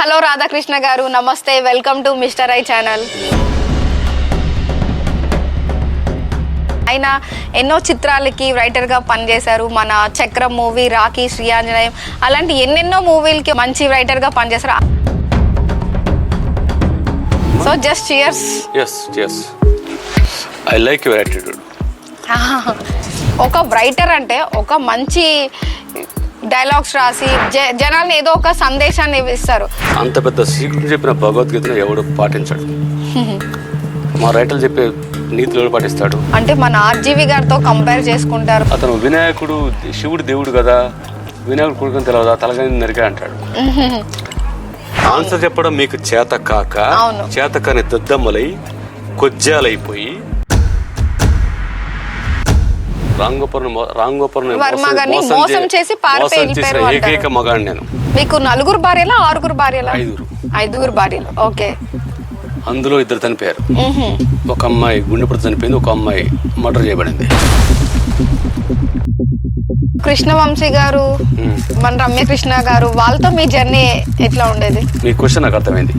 Hello Radhakrishna garu, నమస్తే, welcome to mister I channel. ఆయన ఎన్నో చిత్రాలకి రైటర్గా పనిచేశారు. మన చక్రం మూవీ, రాఖీ, శ్రీయాంజనేయం, అలాంటి ఎన్నెన్నో మూవీలకి మంచి రైటర్గా పనిచేశారు. So just cheers. yes I like your attitude. ఒక రైటర్ అంటే ఒక మంచి డైలాగ్స్ రాసి జనాల్ని ఏదో ఒక సందేశాన్ని ఇస్తారు. అంత పెద్ద సీక్రెట్ చెప్పిన భగవద్గీతను ఎవడు పాటించాడు? మా రైటర్లు చెప్పే నీతులు ఎవడు పాటిస్తాడు? అంటే మన ఆర్జీవి గారితో కంపేర్ చేసుకుంటారు. అతను వినాయకుడు, శివుడు దేవుడు కదా, వినాయకుడు కొడుకుని తెలియదా, తలగాని నరిగా అంటాడు. ఆన్సర్ చెప్పడం మీకు చేత కాక, చేత కాని దద్దమ్మలై కొజ్జాలైపోయి మోసం చేసి ఏకైక మగాడు నేను. మీకు 4 భార్యలా 6 భార్యలా? 5 భార్యలు. ఓకే. అందులో 2 చనిపోయారు. ఒక అమ్మాయి గుండెపడి చనిపోయింది, ఒక అమ్మాయి మర్డర్ చేయబడింది. కృష్ణవంశీ గారు, మన రమ్యకృష్ణ గారు, వాళ్ళతో మీ జర్నీ ఎట్లా ఉండేది? మీ క్వశ్చన్ నాకు అర్థమైంది.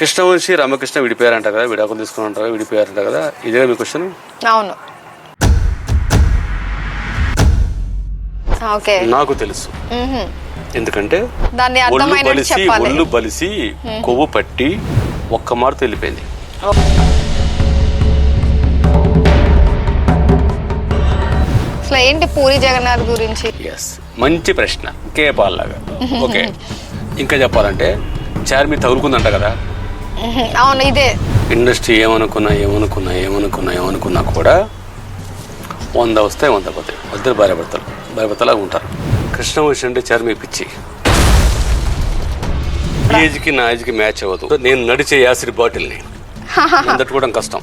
కృష్ణవంశీ, రమకృష్ణ విడిపోయారంట కదా, విడాకులు తీసుకుని విడిపోయారంట కదా, ఇదే మీ క్వశ్చన్? అవును. ఓకే, నాకు తెలుసు. ఎందుకంటే దాన్ని ఒళ్ళు బలిసి కొవ్వు పట్టి ఒక్క మారుతో వెళ్ళిపోయింది. అసలు ఏంటి పూరి జగన్నాథ్ గురించి? మంచి ప్రశ్న, కేపాల్లాగా. ఓకే, ఇంకా చెప్పాలంటే చార్మి తగులుకుందంట కదా. అవును, ఇదే ఇండస్ట్రీ ఏమనుకున్నా కూడా 100 వస్తాయి, 100 పోతాయి. ఇద్దరు భార్యభర్తలాగా ఉంటారు. కృష్ణవంశీ అంటే చార్మి పిచ్చి. ఏజ్కి నా ఏజ్కి మ్యాచ్ అవ్వదు. నేను నడిచే యాసిడ్ బాటిల్ని తట్టుకోవడం కష్టం.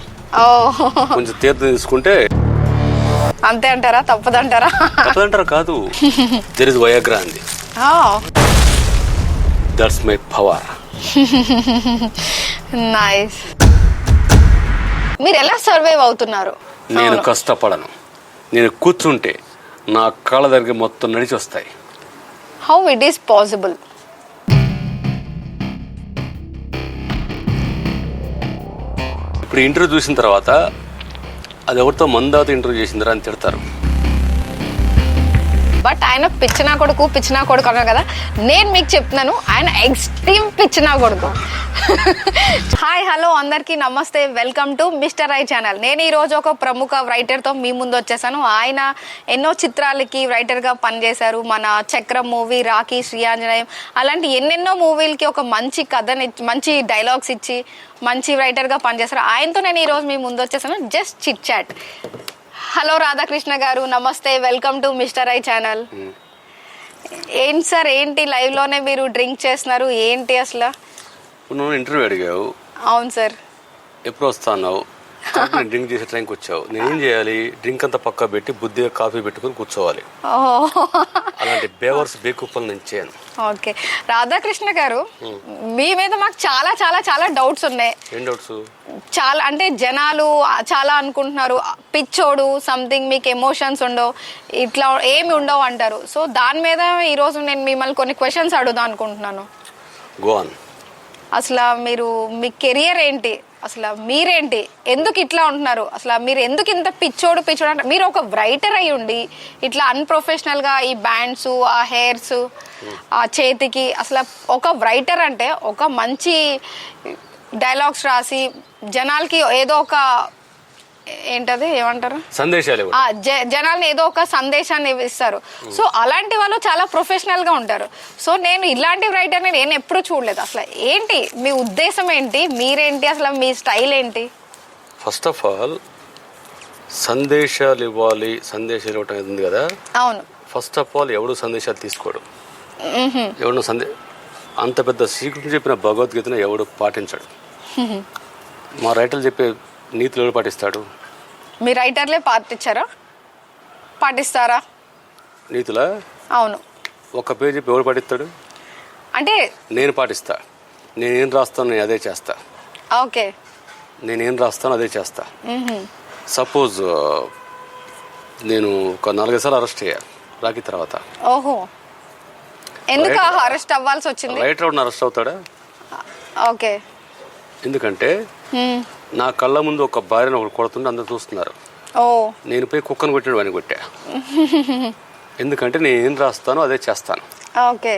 కొంచెం తీర్థం తీసుకుంటే అంతే అంటారా? తప్పదంటారా కాదు. దెర్ ఇస్ వయాగ్రా అంది. That's my power. నైస్. మీరు ఎలా సర్వైవ్ అవుతున్నారు? నేను కష్టపడను. నేను కూర్చుంటే నా కాళ్ళ దగ్గర మొత్తం నడిచి వస్తాయి. How it is possible? ఇప్పుడు ఇంటర్వ్యూ చూసిన తర్వాత అది ఎవరితో మందాత ఇంటర్వ్యూ చేసిందిరా అని తిడతారు. బట్ ఆయన పిచ్చినా కొడుకు అన్నారు కదా, నేను మీకు చెప్తున్నాను, ఆయన ఎక్స్ట్రీమ్ పిచ్చినా కొడుకు. హాయ్, హలో అందరికీ నమస్తే, welcome to mister I channel. నేను ఈరోజు ఒక ప్రముఖ రైటర్తో మీ ముందు వచ్చేసాను. ఆయన ఎన్నో చిత్రాలకి రైటర్గా పనిచేశారు. మన చక్రం మూవీ, రాఖీ, శ్రీయాంజనేయం, అలాంటి ఎన్నెన్నో మూవీలకి ఒక మంచి కథని, మంచి డైలాగ్స్ ఇచ్చి మంచి రైటర్గా పనిచేశారు. ఆయనతో నేను ఈరోజు మీ ముందు వచ్చేసాను, just chit chat. Hello Radhakrishna garu, నమస్తే, welcome to mister I channel. ఏంటి సార్, ఏంటి లైవ్ లోనే మీరు డ్రింక్ చేస్తున్నారు, ఏంటి అసలు? నువ్వు ఇంటర్వ్యూ అడిగావు. అవును సార్. ఎప్పుడు వస్తావు? డ్రింక్ చేసే టైంకి వచ్చావు. నేనేం చేయాలి? డ్రింక్ అంతా పక్క పెట్టి బుద్ధిగా కాఫీ పెట్టుకుని కూర్చోవాలి. అలాంటి బేవర్స్ బేకూపలు నేను చేయను. ఓకే రాధాకృష్ణ గారు, మీ మీద మాకు చాలా చాలా చాలా డౌట్స్ ఉన్నాయి. ఏం డౌట్స్? చాలా అంటే జనాలు చాలా అనుకుంటున్నారు, పిచ్చోడు, సంథింగ్, మీకు ఎమోషన్స్ ఉండవు, ఇట్లా ఏమి ఉండవు అంటారు. సో దాని మీద ఈరోజు నేను మిమ్మల్ని కొన్ని క్వశ్చన్స్ అడుగుదాం అనుకుంటున్నాను. Go on. అసలు మీ కెరియర్ ఏంటి? అసలు మీరేంటి? ఎందుకు ఇట్లా ఉంటున్నారు? అసలు మీరు ఎందుకు ఇంత పిచ్చోడు అంటే? మీరు ఒక రైటర్ అయి ఉండి ఇట్లా అన్ప్రొఫెషనల్ గా ఈ బ్యాండ్స్, ఆ హెయిర్స్, ఆ చేతికి, అసలు ఒక రైటర్ అంటే ఒక మంచి డైలాగ్స్ రాసి జనాలకి ఏదో ఒక ఏంటది ఏమంటారు, సందేశాలు, జనాల్ని ఏదో ఒక సందేశాన్ని ఇస్తారు. సో అలాంటి వాళ్ళు చాలా ప్రొఫెషనల్ గా ఉంటారు. సో నేను ఇలాంటి రైటర్ని నేను ఎప్పుడు చూడలేదు. అసలు ఏంటి మీ ఉద్దేశం ఏంటి? మీరేంటి? అసలు మీ స్టైల్ ఏంటి? ఫస్ట్ ఆఫ్ ఆల్ సందేశాలు ఇవ్వాలి, సందేశాలు ఇవ్వటం ఉంది కదా. అవును. ఫస్ట్ ఆఫ్ ఆల్ ఎవడు సందేశాలు తీసుకోడు. ఎవడు అంత పెద్ద సీక్రెట్ చెప్పిన భగవద్గీతను ఎవడు పాటించాడు. మా రైటర్లు చెప్పే నీతులు ఎవడు పాటిస్తాడు? మీ రైటర్లే పాటిస్తారా నీతులా? అవును. ఒక పేరు చెప్పి ఎవడు పాటిస్తాడు? అంటే నేను పాటిస్తా. నేనేం రాస్తాను నేను అదే చేస్తా. ఓకే. నేనేం రాస్తాను అదే చేస్తా. సపోజ్ నేను ఒక 4-5 సార్లు అరెస్ట్ అయ్యా. రాఖీ తర్వాత. ఓహో, ఎందుకు అరెస్ట్ అవ్వాల్సి వచ్చింది? రైటర్ ఎవరు అరెస్ట్ అవుతాడా? ఓకే. ఎందుకంటే నా కళ్ళ ముందు ఒక భార్యను ఒకటి కొడుతుంటే అందరూ చూస్తున్నారు. ఓ, నేను పోయి కుక్కను కొట్టాడు అని కొట్టా. ఎందుకంటే నేను ఏం రాస్తానో అదే చేస్తాను. ఓకే.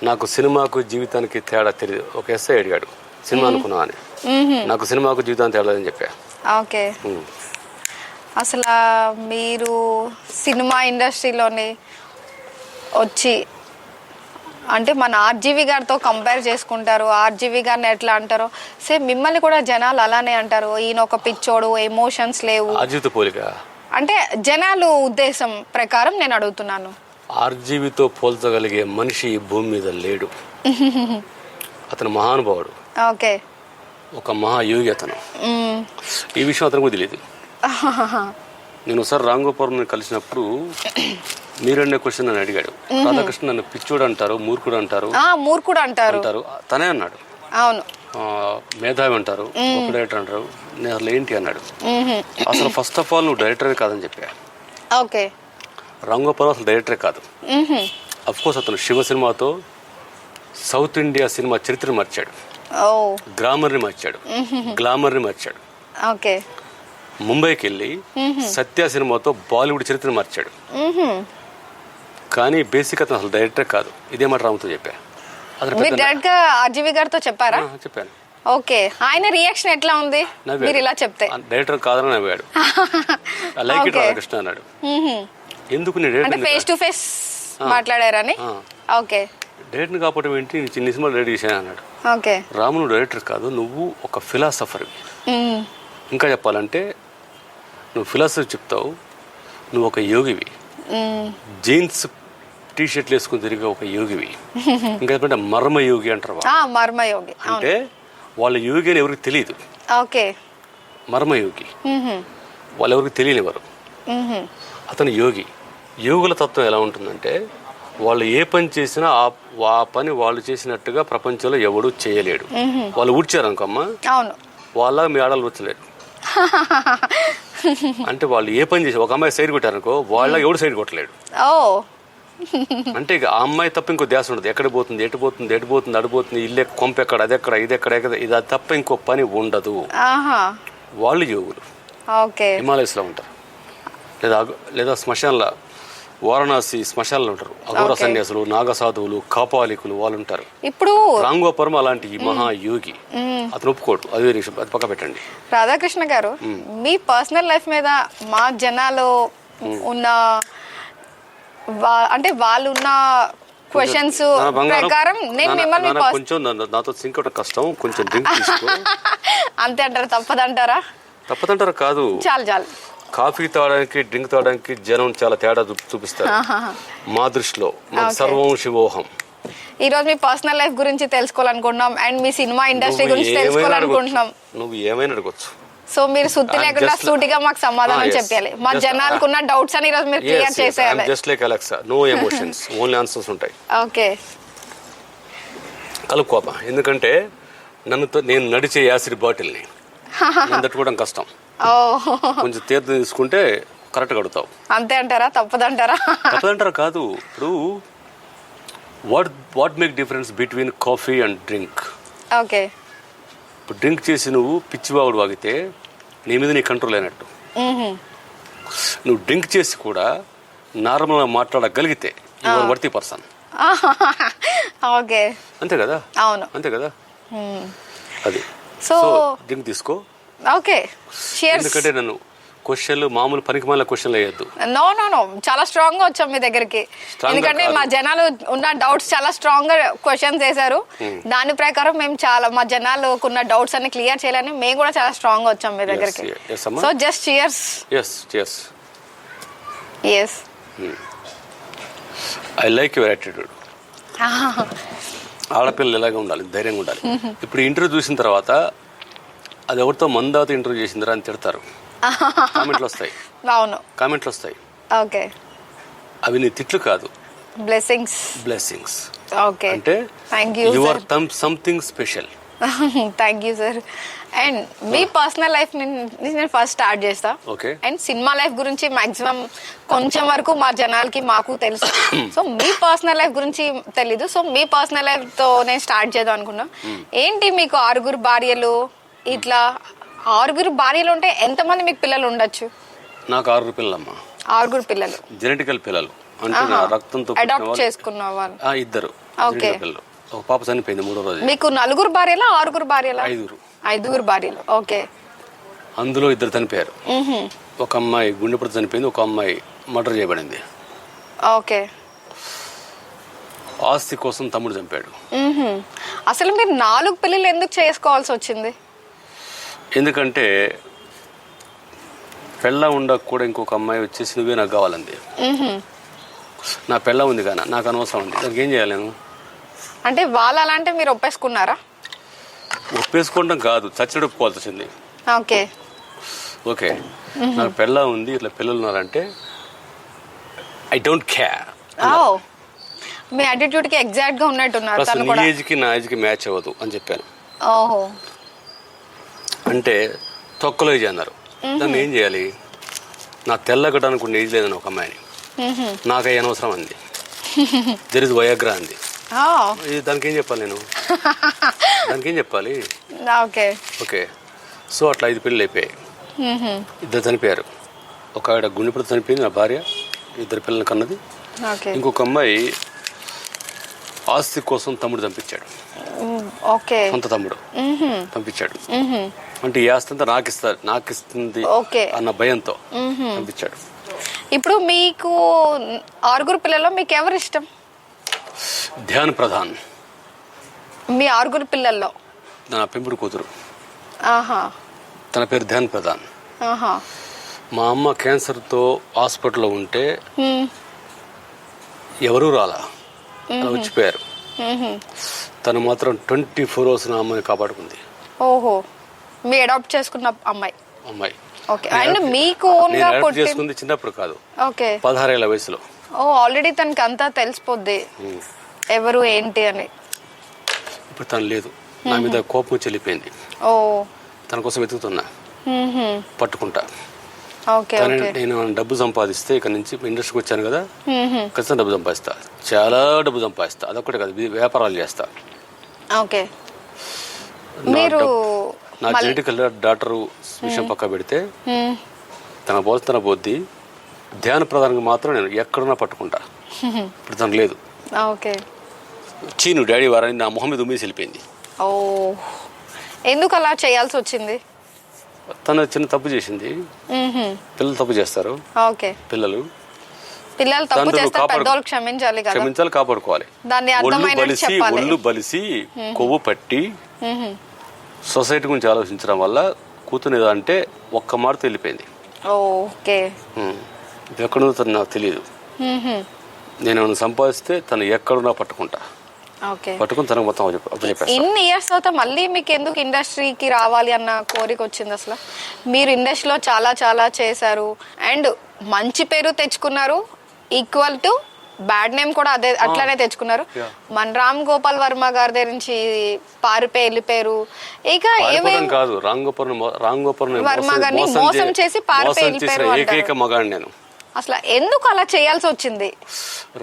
నాకు సినిమాకు జీవితానికి తేడా తెలియదు. ఒక ఎస్ఐ అడిగాడు సినిమా అనుకున్నా అని. నాకు సినిమాకు జీవితానికి తేడా అని చెప్పా. ఓకే. అసలు మీరు సినిమా ఇండస్ట్రీలోని వచ్చి అంటే మన ఆర్జీవి గారితో కంపేర్ చేసుకుంటారు. ఆర్జీవి గారిని ఎట్లా అంటారో సేమ్ మిమ్మల్ని కూడా జనాలు అలానే అంటారు. ఈయన ఒక పిచ్చోడు, ఎమోషన్స్ లేవు. ఆర్జీవితో పోలిక అంటే జనాలు ఉద్దేశం ప్రకారం నేను అడుగుతున్నాను. ఆర్జీవితో పోల్చగలిగే మనిషి ఈ భూమి మీద లేడు. అతను మహానుభావుడు. ఓకే. ఒక మహాయోగి అతను. ఈ విషయం అతను కూడా తెలియదు. నేను ఒకసారి రాంగోపురం కలిసినప్పుడు మీరనే క్వశ్చన్ నన్ను అడిగాడు. రాధాకృష్ణ నన్ను పిచ్చోడు అంటారు, మూర్ఖుడు అంటారు. మూర్ఖుడు అంటారు. తనే అన్నాడు. అవును. మేధావి అంటారు, గొప్ప డైరెక్టర్ అంటారు. నేను అసలు ఏంటి అన్నాడు. అసలు ఫస్ట్ ఆఫ్ ఆల్ నువ్వు డైరెక్టరే కాదని చెప్పా. ఓకే. రాంగోపురం అసలు డైరెక్టరే కాదు. అఫ్ కోర్స్ అతను శివ సినిమాతో సౌత్ ఇండియా సినిమా చరిత్రను మార్చాడు. గ్రామర్ని మార్చాడు, గ్లామర్ని మార్చాడు. ఓకే. ముంబైకి వెళ్ళి సత్య సినిమాతో బాలీవుడ్ చరిత్రను మార్చాడు. కానీ బేసిక్ అతను అసలు డైరెక్టర్ కాదు. ఇదే మాట రాముతో చెప్పా. మీరు డైరెక్ట్ గా ఆర్జీవి గారితో చెప్పారా? చెప్పాను. ఓకే. ఆయన రియాక్షన్ ఎట్లా ఉంది మీరు ఇలా చెప్తే? డైరెక్టర్ కాదని నవ్వాడు. లైక్ ఇట్ రాధాకృష్ణ అన్నాడు. ఎందుకు అంటే ఫేస్ టు ఫేస్ మాట్లాడారని? ఓకే. డైరెక్టర్ కాకపోవడం ఏంటి, నేను చిన్న సినిమాలు రెడీ చేశాను అన్నాడు. ఓకే. రాము నువ్వు డైరెక్టర్ కాదు, నువ్వు ఒక ఫిలాసఫర్. ఇంకా చెప్పాలంటే నువ్వు ఫిలాసఫీ చెప్తావు, నువ్వు ఒక యోగివి. జీన్స్ టీ షర్ట్లు వేసుకుని తిరిగే ఒక యోగివి. ఇంకా చెప్పంటే మర్మయోగి అంటారు. మర్మయోగి అంటే వాళ్ళ యోగి అని ఎవరికి తెలియదు. ఓకే. మర్మయోగి వాళ్ళు ఎవరికి తెలియనివారు. అతను యోగి. యోగుల తత్వం ఎలా ఉంటుందంటే వాళ్ళు ఏ పని చేసినా ఆ పని వాళ్ళు చేసినట్టుగా ప్రపంచంలో ఎవడూ చేయలేడు. వాళ్ళు ఊడ్చారనుకోమ్మా, వాళ్ళ మీ ఆడలు వచ్చలేడు. అంటే వాళ్ళు ఏ పని చేసి ఒక అమ్మాయి సైడ్ కొట్టారనుకో, వాళ్ళ ఎవడు సైడ్ కొట్టలేడు. అంటే ఇక ఆ అమ్మాయి తప్ప ఇంకో ధ్యాస ఉండదు. ఎక్కడ పోతుంది, ఎటు పోతుంది, ఎటు పోతుంది, అడిపోతుంది, ఇల్లు కొంప ఎక్కడ, అది ఎక్కడ, ఇది ఎక్కడ, ఇది తప్ప ఇంకో పని ఉండదు. వాళ్ళు యోగులు. హిమాలయస్ లో ఉంటారు, లేదా శ్మశాన్ల వారణాసి శ్మశానంలో ఉంటారు. అఘోర సన్యాసులు, నాగసాధువులు, కాపాలికులు వాళ్ళు ఉంటారు. ఇప్పుడు రాంగోపురం అలాంటి మహాయోగి. అతను ఒప్పుకోడు. అది పక్క పెట్టండి. రాధాకృష్ణ గారు, మీ పర్సనల్ లైఫ్ మీద మా జనాలు ఉన్న అంటే వాళ్ళు ఉన్న క్వశ్చన్స్ ప్రకారం నేను మిమ్మల్ని కొంచెం నాతో సింక్ అవడం కష్టం. కొంచెం డ్రింక్ తీసుకో. అంతే అంటారు? తప్పదంటారా? కాదు, చాలు. కాఫీ తాగడానికి, డ్రింక్ తాగడానికి జనం చాలా తేడా చూపిస్తారు. మా దృష్టిలో సర్వం శివోహం. ఈ రోజు మీ పర్సనల్ లైఫ్ గురించి తెలుసుకోవాలనుకుంటున్నాం అండ్ మీ సినిమా ఇండస్ట్రీ గురించి తెలుసుకోవాలనుకుంటున్నాం. నువ్వు ఏమైనా అడగొచ్చు. సో మీరు సుత్తి లేకుండా సూటిగా మాకు సమాధానం చెప్పాలి. మా జనాలకు ఉన్న డౌట్స్ అని ఈ రోజు మీరు క్లియర్ చేసేయాలి. Just like Alexa, no emotions, only answers ఉంటాయి. ఓకే. కలుపుకోపా. ఎందుకంటే నేను నడిచే యాసిడ్ బాటిల్ని తట్టుకోవడం కష్టం. కొంచెం తీర్థం తీసుకుంటే కరెక్ట్ కడుగుతావు. అంతే అంటారా? తప్పదంటారా కాదు. ఇప్పుడు what make difference between coffee and drink? Okay. ఇప్పుడు డ్రింక్ చేసి నువ్వు పిచ్చివాగుడు వాగితే నీ మీద నీ కంట్రోల్ అయినట్టు. నువ్వు డ్రింక్ చేసి కూడా నార్మల్గా మాట్లాడగలిగితే యువర్ వర్తీ పర్సన్. ఓకే. అంతే కదా? అవును, అంతే కదా. అది. సో డ్రింక్ తీసుకో. ఓకే. ఎందుకంటే నన్ను క్వశ్చన్లు మామూలు పనికిమాల క్వశ్చన్లు వేయద్దు. నో, చాలా స్ట్రాంగ్ గా వచ్చాం మీ దగ్గరికి. ఎందుకంటే మా జనాలు ఉన్న డౌట్స్ చాలా స్ట్రాంగ్ గా క్వశ్చన్స్ వేశారు. దాని ప్రకారం మేము మా జనాలు ఉన్న డౌట్స్ అన్ని క్లియర్ చేయాలని మేము కూడా చాలా స్ట్రాంగ్ గా వచ్చాం మీ దగ్గరికి. So just cheers. yes. I like your attitude. ఆడపిల్లలు ఇలాగే ఉండాలి, ధైర్యంగా ఉండాలి. ఇప్పుడు ఇంటర్వ్యూ చూసిన తర్వాత అది ఎవరితో మందాత ఇంటర్వ్యూ చేసిందిరా అని తిడతారు. కామెంట్లు వస్తాయి. అవును, కామెంట్లు వస్తాయి. ఓకే. అవి నీ తిట్లు కాదు, బ్లెస్సింగ్స్. ఓకే. అంటే you or something special. Thank you sir. And me personal life నేను ఫస్ట్ స్టార్ట్ చేస్తా. ఓకే. అండ్ సినిమా లైఫ్ గురించి మాక్సిమం కొంచెం వరకు మా జనాలకి మాకు తెలుసు. సో మీ పర్సనల్ లైఫ్ గురించి తెలీదు. సో మీ పర్సనల్ లైఫ్ తో నేను స్టార్ట్ చేద్దాం అనుకున్నా. ఏంటి మీకు 6 భార్యలు, ఇట్లా 6 భార్యలు ఉంటే ఎంతమంది మీకు పిల్లలు ఉండొచ్చు? నాకు 6 పిల్లలమ్మా. 6 పిల్లలు జెనెటికల్ పిల్లలు అంటే నా రక్తంతో అడాప్ట్ చేసుకున్న వాళ్ళు? 2 ఓకే. పిల్లలు. ఒక పాప చనిపోయింది 3వ రోజు. మీకు 4 భార్యలా 6 భార్యలా? 5 భార్యలు. ఓకే. అందులో 2 చనిపోయారు. ఒక అమ్మాయి గుండెపోటు చనిపోయింది, ఒక అమ్మాయి మర్డర్ చేయబడింది. ఓకే. ఆస్తి కోసం తమ్ముడు చంపాడు. అసలు మీరు 4 పెళ్ళిళ్ళు ఎందుకు చేసుకోవాల్సి వచ్చింది? ఎందుకంటే పెళ్ళ ఉండక కూడా ఇంకొక అమ్మాయి వచ్చేసి నువ్వే నాకు కావాలంది. నా పెళ్ళ ఉంది కానీ నాకు అనవసరం ఉంది, దానికి ఏం చేయాలి నేను? అంటే వాళ్ళు అలా అంటే మీరు ఒప్పేసుకున్నారా? ఒప్పేసుకోవడం కాదు, చచ్చడి ఒప్పుకోవాల్సి వచ్చింది. ఓకే. ఓకే. నాకు పెళ్ళ ఉంది, ఇట్లా పిల్లలు ఉన్నారంటే I don't care. Me attitude కి ఎగ్జాక్ట్ గా ఉన్నట్టున్నారు. తను కూడా నీ ఏజ్ కి నా ఏజ్ కి మ్యాచ్ అవ్వదు అని చెప్పాను. ఓహో. అంటే తొక్కలో ఏజ్ అన్నారు. దాన్ని ఏం చేయాలి? నా తెల్లగడానికి ఉన్న ఏజ్ లేదని ఒక అమ్మాయిని నాకు అయ్యి అనవసరం అంది. దెర్ ఇస్ వయాగ్రా అంది. దానికి ఏం చెప్పాలి నేను? దానికి ఏం చెప్పాలి? ఓకే. ఓకే. సో అట్లా 5 పెళ్ళిళ్ళు అయిపోయాయి. 2 చనిపోయారు. ఒక ఆవిడ గుండెపోటు చనిపోయింది, నా భార్య. 2 పిల్లలు కన్నది. ఇంకొక అమ్మాయి ఆస్తి కోసం తమ్ముడు చంపించాడు. సొంత తమ్ముడు పంపించాడు. అంటే ఈ ఆస్తి అంతా నాకు ఇస్తుంది అన్న భయంతో పంపించాడు. ఇప్పుడు మీకు 6 పిల్లల్లో మీకు ఎవరు ఇష్టం? ధ్యాన్ ప్రధాన్. మీ 6 పిల్లల్లో నా పెంపుడు కూతురు. తన పేరు ధ్యాన్ ప్రధాన్. మా అమ్మ క్యాన్సర్తో హాస్పిటల్లో ఉంటే ఎవరూ రాలా, వచ్చిపోయారు. తను మాత్రం 24 hours నా అమ్మాయిని కాపాడుకుంది. ఓహో. మీ అడాప్ట్ చేసుకున్న అమ్మాయి. ఓకే. అండ్ మీకు చేసుకుంది చిన్నప్పుడు కాదు. ఓకే. 16 ఏళ్ల వయసులో. ఓ, ఆల్రెడీ తనకి అంతా తెలిసిపోద్ది ఎవరు ఏంటి అని. ఇప్పుడు తను లేదు, నా మీద కోపం చెల్లిపోయింది. ఓ. తన కోసం వెతుకుతున్నా, పట్టుకుంటా. ఓకే. నేను డబ్బు సంపాదిస్తే ఇక్కడ నుంచి ఇండస్ట్రీకి వచ్చాను కదా, ఖచ్చితంగా డబ్బు సంపాదిస్తా, చాలా డబ్బు సంపాదిస్తా. అదొక్కటే కాదు, వ్యాపారాలు చేస్తా. ఓకే. మీరు నా జెనెటికల్ డాక్టర్ విషయం పక్క పెడితే తన బొద్ది ధ్యాన ప్రధానంగా మాత్రం నేను ఎక్కడున్నా పట్టుకుంటా. ఇప్పుడు తను లేదు. ఓకే. చీను డాడీ వారని నా మొహం మీద ఉమ్మేసి వెళ్ళిపోయింది. ఓ, ఎందుకు అలా చేయాల్సి వచ్చింది? తను చిన్న తప్పు చేసింది. పిల్లలు తప్పు చేస్తారు. ఓకే. పిల్లలు తప్పు చేస్తే పెద్దవాళ్ళు క్షమించాలి, కాపాడుకోవాలి. దాన్ని ఒళ్ళు బలిసి కొవ్వు పట్టి సొసైటీ గురించి ఆలోచించడం వల్ల కూతురు అంటే ఒక్క మాటతో వెళ్ళిపోయింది. ఓకే. ఇది ఎక్కడుందో తను నాకు తెలియదు. నేను సంపాదిస్తే తను ఎక్కడున్నా పట్టుకుంటా. పట్టుకుని తనకు మొత్తం చెప్పేస్తాను. ఇన్ని ఇయర్స్ తర్వాత మళ్ళీ మీకు ఎందుకు ఇండస్ట్రీకి రావాలి అన్న కోరిక వచ్చింది? అసలు మీరు ఇండస్ట్రీలో చాలా చాలా చేశారు అండ్ మంచి పేరు తెచ్చుకున్నారు, ఈక్వల్ టు బ్యాడ్ నేమ్ కూడా అట్లానే తెచ్చుకున్నారు. మన రామ్ గోపాల్ వర్మ గారి దగ్గర నుంచి పారిపోయి వెళ్ళిపోయారు. ఇక కాదు, రామ్ గోపాల్ వర్మ గారిని మోసం చేసి పారిపోయి వెళ్ళిపోయారు. ఏకైక మగాడు నేను. అసలు ఎందుకు అలా చేయాల్సి వచ్చింది?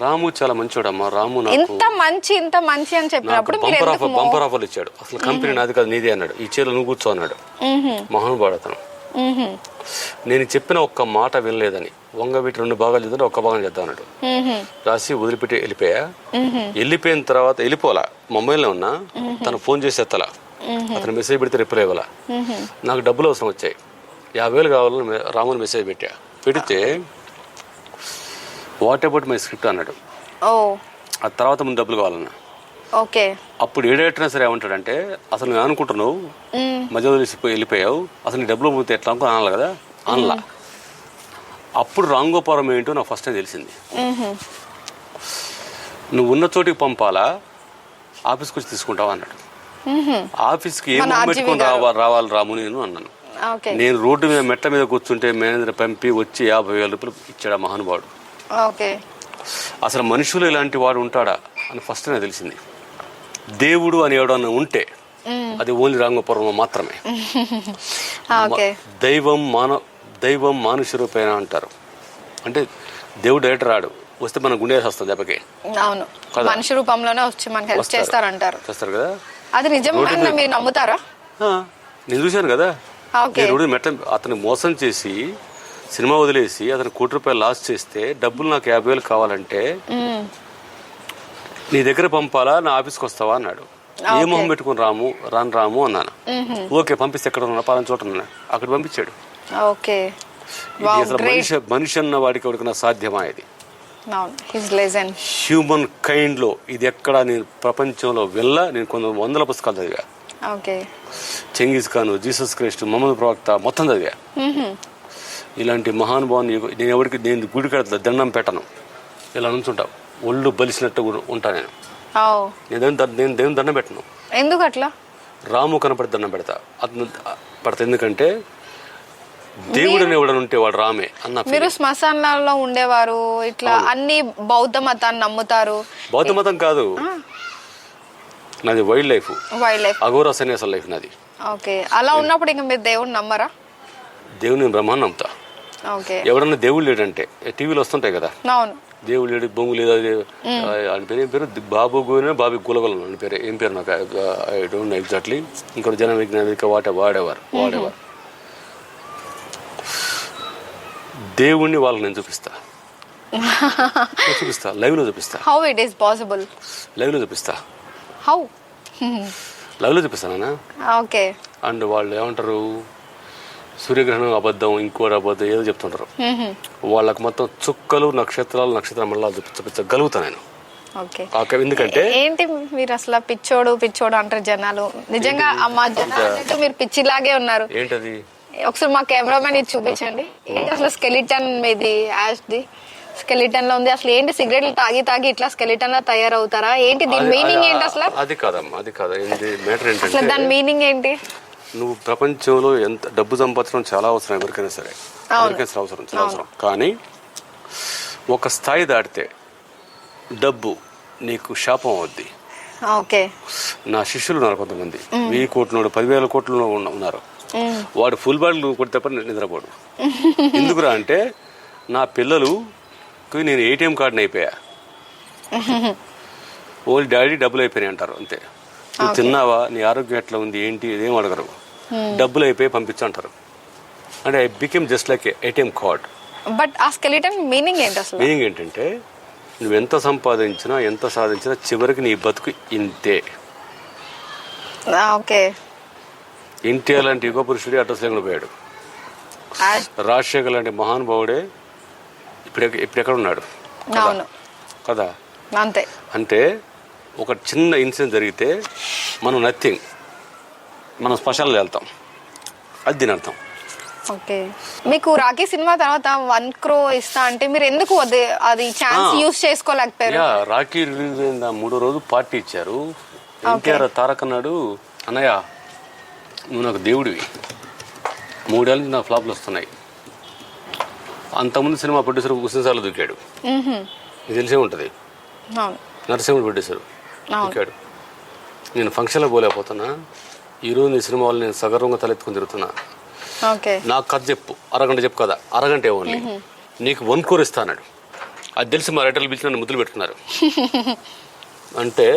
రాము చాలా మంచోడమ్మా. రాము ఇంత మంచి అని చెప్పినప్పుడు బంపర్ ఆఫర్లు ఇచ్చాడు. అసలు కంపెనీ నాది కాదు, నీదే అన్నాడు. ఈ చీరలో నువ్వు కూర్చో అన్నాడు. మహానుభావుడు అతను. నేను చెప్పిన ఒక్క మాట వినలేదని వంగబెట్టి 2 భాగాలు చేద్దాం, ఒక్క భాగం చేద్దాం అన్నాడు. రాసి వదిలిపెట్టి వెళ్ళిపోయా. వెళ్ళిపోయిన తర్వాత వెళ్ళిపోలా, ముంబైలో ఉన్నా. తను ఫోన్ చేసి ఎత్తలా, అతను మెసేజ్ పెడితే రిప్లై ఇవ్వాలా. నాకు డబ్బులు అవసరం వచ్చాయి, 50,000 కావాలని రాముని మెసేజ్ పెడితే వాట్ అబౌట్ మై స్క్రిప్ట్ అన్నాడు. ఆ తర్వాత ముందు డబ్బులు కావాలన్నా. అప్పుడు ఏడైనా సరే ఏమంటాడంటే, అసలు నేను అనుకుంటున్నావు మధ్య వెళ్ళిపోయావు, అసలు నీ డబ్బులు పోతే ఎట్లా అనుకో అనాలి కదా, అనలా. అప్పుడు రాంగోపారం ఏంటో నాకు ఫస్ట్ టైం తెలిసింది. నువ్వు ఉన్న చోటికి పంపాలా, ఆఫీస్కి వచ్చి తీసుకుంటావా అన్నాడు. ఆఫీస్కి ఏం పెట్టుకుని రావాలి రాము నేను అన్నాను. నేను రోడ్డు మీద మెట్ల మీద కూర్చుంటే మేనేజర్ పంపి వచ్చి 50,000 రూపాయలు ఇచ్చాడు మహానుభావుడు. అసలు మనుషులు ఇలాంటి వాడు ఉంటాడా అని ఫస్ట్ నాకు తెలిసింది. దేవుడు అని ఎవడన్నా ఉంటే అది ఓన్లీ రాంగపురం మాత్రమే. ఓకే. దైవం మానుష రూపేణ అంటారు. అంటే దేవుడు డైరెక్ట్ రాడు, వస్తే మన గుండె వస్తుంది దెబ్బకి. అవును, మనిషి రూపంలోనే వచ్చి మనకి హెల్ప్ చేస్తారంటారు. చేస్తారు కదా, అది నిజం. మీరు నమ్ముతారా? నేను చూశాను కదా. ఓకే. అతను మోసం చేసి సినిమా వదిలేసి అతను ₹1,00,00,000 లాస్ చేస్తే డబ్బులు నాకు 50,000 కావాలంటే నీ దగ్గర పంపాలా, నా ఆఫీస్కి వస్తావా అన్నాడు. ఏ మొహం పెట్టుకుని రాము అన్నాను. ఓకే పంపిస్తే ఎక్కడ ఉన్నా పలానా చోట ఉన్నా, అక్కడ పంపించాడు. ఓకే. అసలు మనిషి అన్న వాడికి ఎవరికైనా సాధ్యమా ఇది? హ్యూమన్ కైండ్ లో ఇది ఎక్కడ, నేను ప్రపంచంలో నేను కొన్ని 100 పుస్తకాలు చదివా. Genghis Khan, Jesus Christ, Muhammad ప్రవక్త మొత్తం చదివా. ఇలాంటి మహానుభావుని నేను గుడి కడతా, దండం పెట్టను, ఇలా నుంచుంటా, ఒళ్ళు బలిసినట్టు ఉంటా. నేను దేవుని దండం పెట్టను. ఎందుకు అట్లా? రాము కనపడి దండం పెడతా. ఎందుకంటే దేవుడు అనేవాడు ఉంటే వాడు రామే అన్న. మీరు శ్మశానాల్లో ఉండేవారు, ఇట్లా అన్ని బౌద్ధ మతాన్ని నమ్ముతారు. బౌద్ధ మతం కాదు, నాది వైల్డ్ లైఫ్, అఘోర సన్యాస లైఫ్ నాది. ఓకే. అలా ఉన్నప్పుడు ఇంకా మీరు దేవుడు నమ్మరా? దేవుని బ్రహ్మాన్ని నమ్ముతా. ఎవడన్నా దేవుడు లేడంటే టీవీలో వస్తుంటాయి కదా, దేవుడు లేడు, బొంగు లేదు, అని పేరు ఏం పేరు, బాబు గోనే బాబీ గులగొల అని పేరు, ఏం పేరు నాకు ఐ డోంట్ నో ఎగ్జాక్ట్లీ. ఇంకోటి జన విజ్ఞానిక వాడేవారు. దేవుణ్ణి వాళ్ళకి నేను చూపిస్తా, లైవ్ లో చూపిస్తా. How it is possible? Live లో చూపిస్తా. హౌ? లైవ్ లో చూపిస్తానా? ఓకే. అండ్ వాళ్ళు ఏమంటారు, సూర్యగ్రహణం అబద్ధం, ఇంకోటి అబద్ధం, ఏదో చెప్తుంటారు. వాళ్ళకి మొత్తం చుక్కలు, నక్షత్ర మండలాలు చూపించగలుగుతా నేను. ఎందుకంటే ఏంటి మీరు అసలు పిచ్చోడు అంటారు జనాలు. నిజంగా మా జనాలు మీరు పిచ్చిలాగే ఉన్నారు. ఏంటది? ఒకసారి మా కెమెరామెన్ ఇది చూపించండి. ఏంటి అసలు స్కెలిటన్ మీది, యాష్ది స్కెలిటన్ లో ఉంది. అసలు ఏంటి, సిగరెట్లు తాగి ఇట్లా స్కెలిటన్ లా తయారవుతారా ఏంటి? దీని మీనింగ్ ఏంటి అసలు? అది కాదమ్మా, అది కాదు. మ్యాటర్ ఏంటంటే అసలు దాని మీనింగ్ ఏంటి? నువ్వు ప్రపంచంలో ఎంత డబ్బు సంపాదించడం చాలా అవసరం, ఎవరికైనా సరే అవసరం. కానీ ఒక స్థాయి దాటితే డబ్బు నీకు శాపం అవుద్ది. ఓకే. నా శిష్యులు ఉన్నారు కొంతమంది, 1000 కోట్లు 10,000 కోట్లు ఉన్నారు. వాడు ఫుల్ బాటిల్ కొడితే తప్ప నిద్రపోడు. ఎందుకురా అంటే నా పిల్లలుకి నేను ATM కార్డుని అయిపోయా, ఓన్లీ డాడీ డబ్బులు అయిపోయినాయి అంటారు అంతే. నువ్వు తిన్నావా, నీ ఆరోగ్యం ఎట్లా ఉంది, ఏంటి, ఇదేం అడగరు. డబ్బులు అయిపోయి పంపించంటారు. అంటే I became just like ATM card. But ఆ స్కెలిటన్ మీనింగ్ ఏంటి అసలు? మీనింగ్ ఏంటంటే నువ్వు ఎంత సంపాదించినా ఎంత సాధించినా చివరికి నీ బతుకు ఇంతే. ఓకే. ఎన్టీఆర్ లాంటి యుగ పురుషుడే అడ్రస్ లేకుండా పోయాడు. రాజశేఖర్ లాంటి మహానుభావుడే ఇప్పుడు ఎక్కడ ఉన్నాడు కదా. అంతే. అంటే ఒక చిన్న ఇన్సిడెంట్ జరిగితే మనం నథింగ్, మనం శ్మశానంలో వెళ్తాం, అది దీని అర్థం. ఓకే. మీకు రాఖీ సినిమా తర్వాత 1 crore ఇస్తా అంటే మీరు ఎందుకు అది ఛాన్స్ యూస్ చేసుకోలేకపోయారు? రాఖీ రిలీజ్ అయిన 3వ రోజు పార్టీ ఇచ్చారు. ఎన్టీఆర్ తారక్ అన్నాడు, అన్నయ్య నువ్వు నాకు దేవుడివి, 3 ఏళ్ళ నుంచి నాకు ఫ్లాప్లు వస్తున్నాయి. అంతకుముందు సినిమా ప్రొడ్యూసర్ కుసింసార్లు దూకాడు, ఇది తెలిసే ఉంటుంది. నరసింహుడు ప్రొడ్యూసర్ దూకాడు. నేను ఫంక్షన్లో పోలేకపోతున్నా, ఈరోజు నీ సినిమా వాళ్ళు నేను సగర్వంగా తలెత్తుకుని తిరుగుతున్నా. నాకు కథ చెప్పు, అరగంట చెప్పు కదా, అరగంట ఓన్లీ, నీకు 1 crore ఇస్తా అన్నాడు. అది తెలిసి మా రైటర్లు పిలిచి నన్ను ముద్దులు పెట్టుకున్నారు. అంటే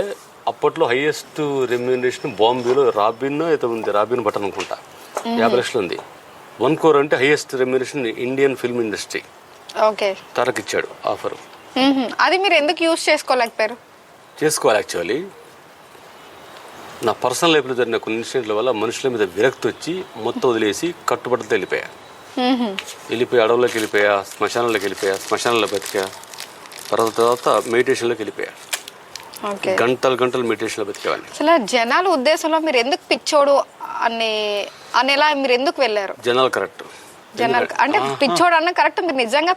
అప్పట్లో హైయెస్ట్ రెమ్యూనరేషన్ బాంబేలో రాబిన్ అయితే ఉంది, రాబిన్ బటన్ అనుకుంటా, 50 లక్షలు ఉంది. 1 crore అంటే highest remuneration Indian film industry. Tarak ఇచ్చాడు ఆఫర్. అది మీరు ఎందుకు యూజ్ చేసుకోలేకపోయారు? చేసుకోవాలి. యాక్చువల్లీ నా పర్సనల్ లైఫ్లో జరిగిన కొన్ని ఇన్సిడెంట్ల వల్ల మనుషుల మీద విరక్తి వచ్చి మొత్తం వదిలేసి కట్టుబడితో వెళ్ళిపోయా. అడవుల్లోకి వెళ్ళిపోయా, శ్మశానంలో బతికా. తర్వాత మెడిటేషన్లోకి వెళ్ళిపోయా. గంటలు మెడిటేషన్లో బతికేవాడిని. అసలు జనాల ఉద్దేశంలో మీరు ఎందుకు పిచ్చోడు అనేలా మీరు ఎందుకు వెళ్ళారు? జనాలు కరెక్ట్, జనాలు అంటే పిచ్చోడు అన్న కరెక్ట్, మీరు నిజంగా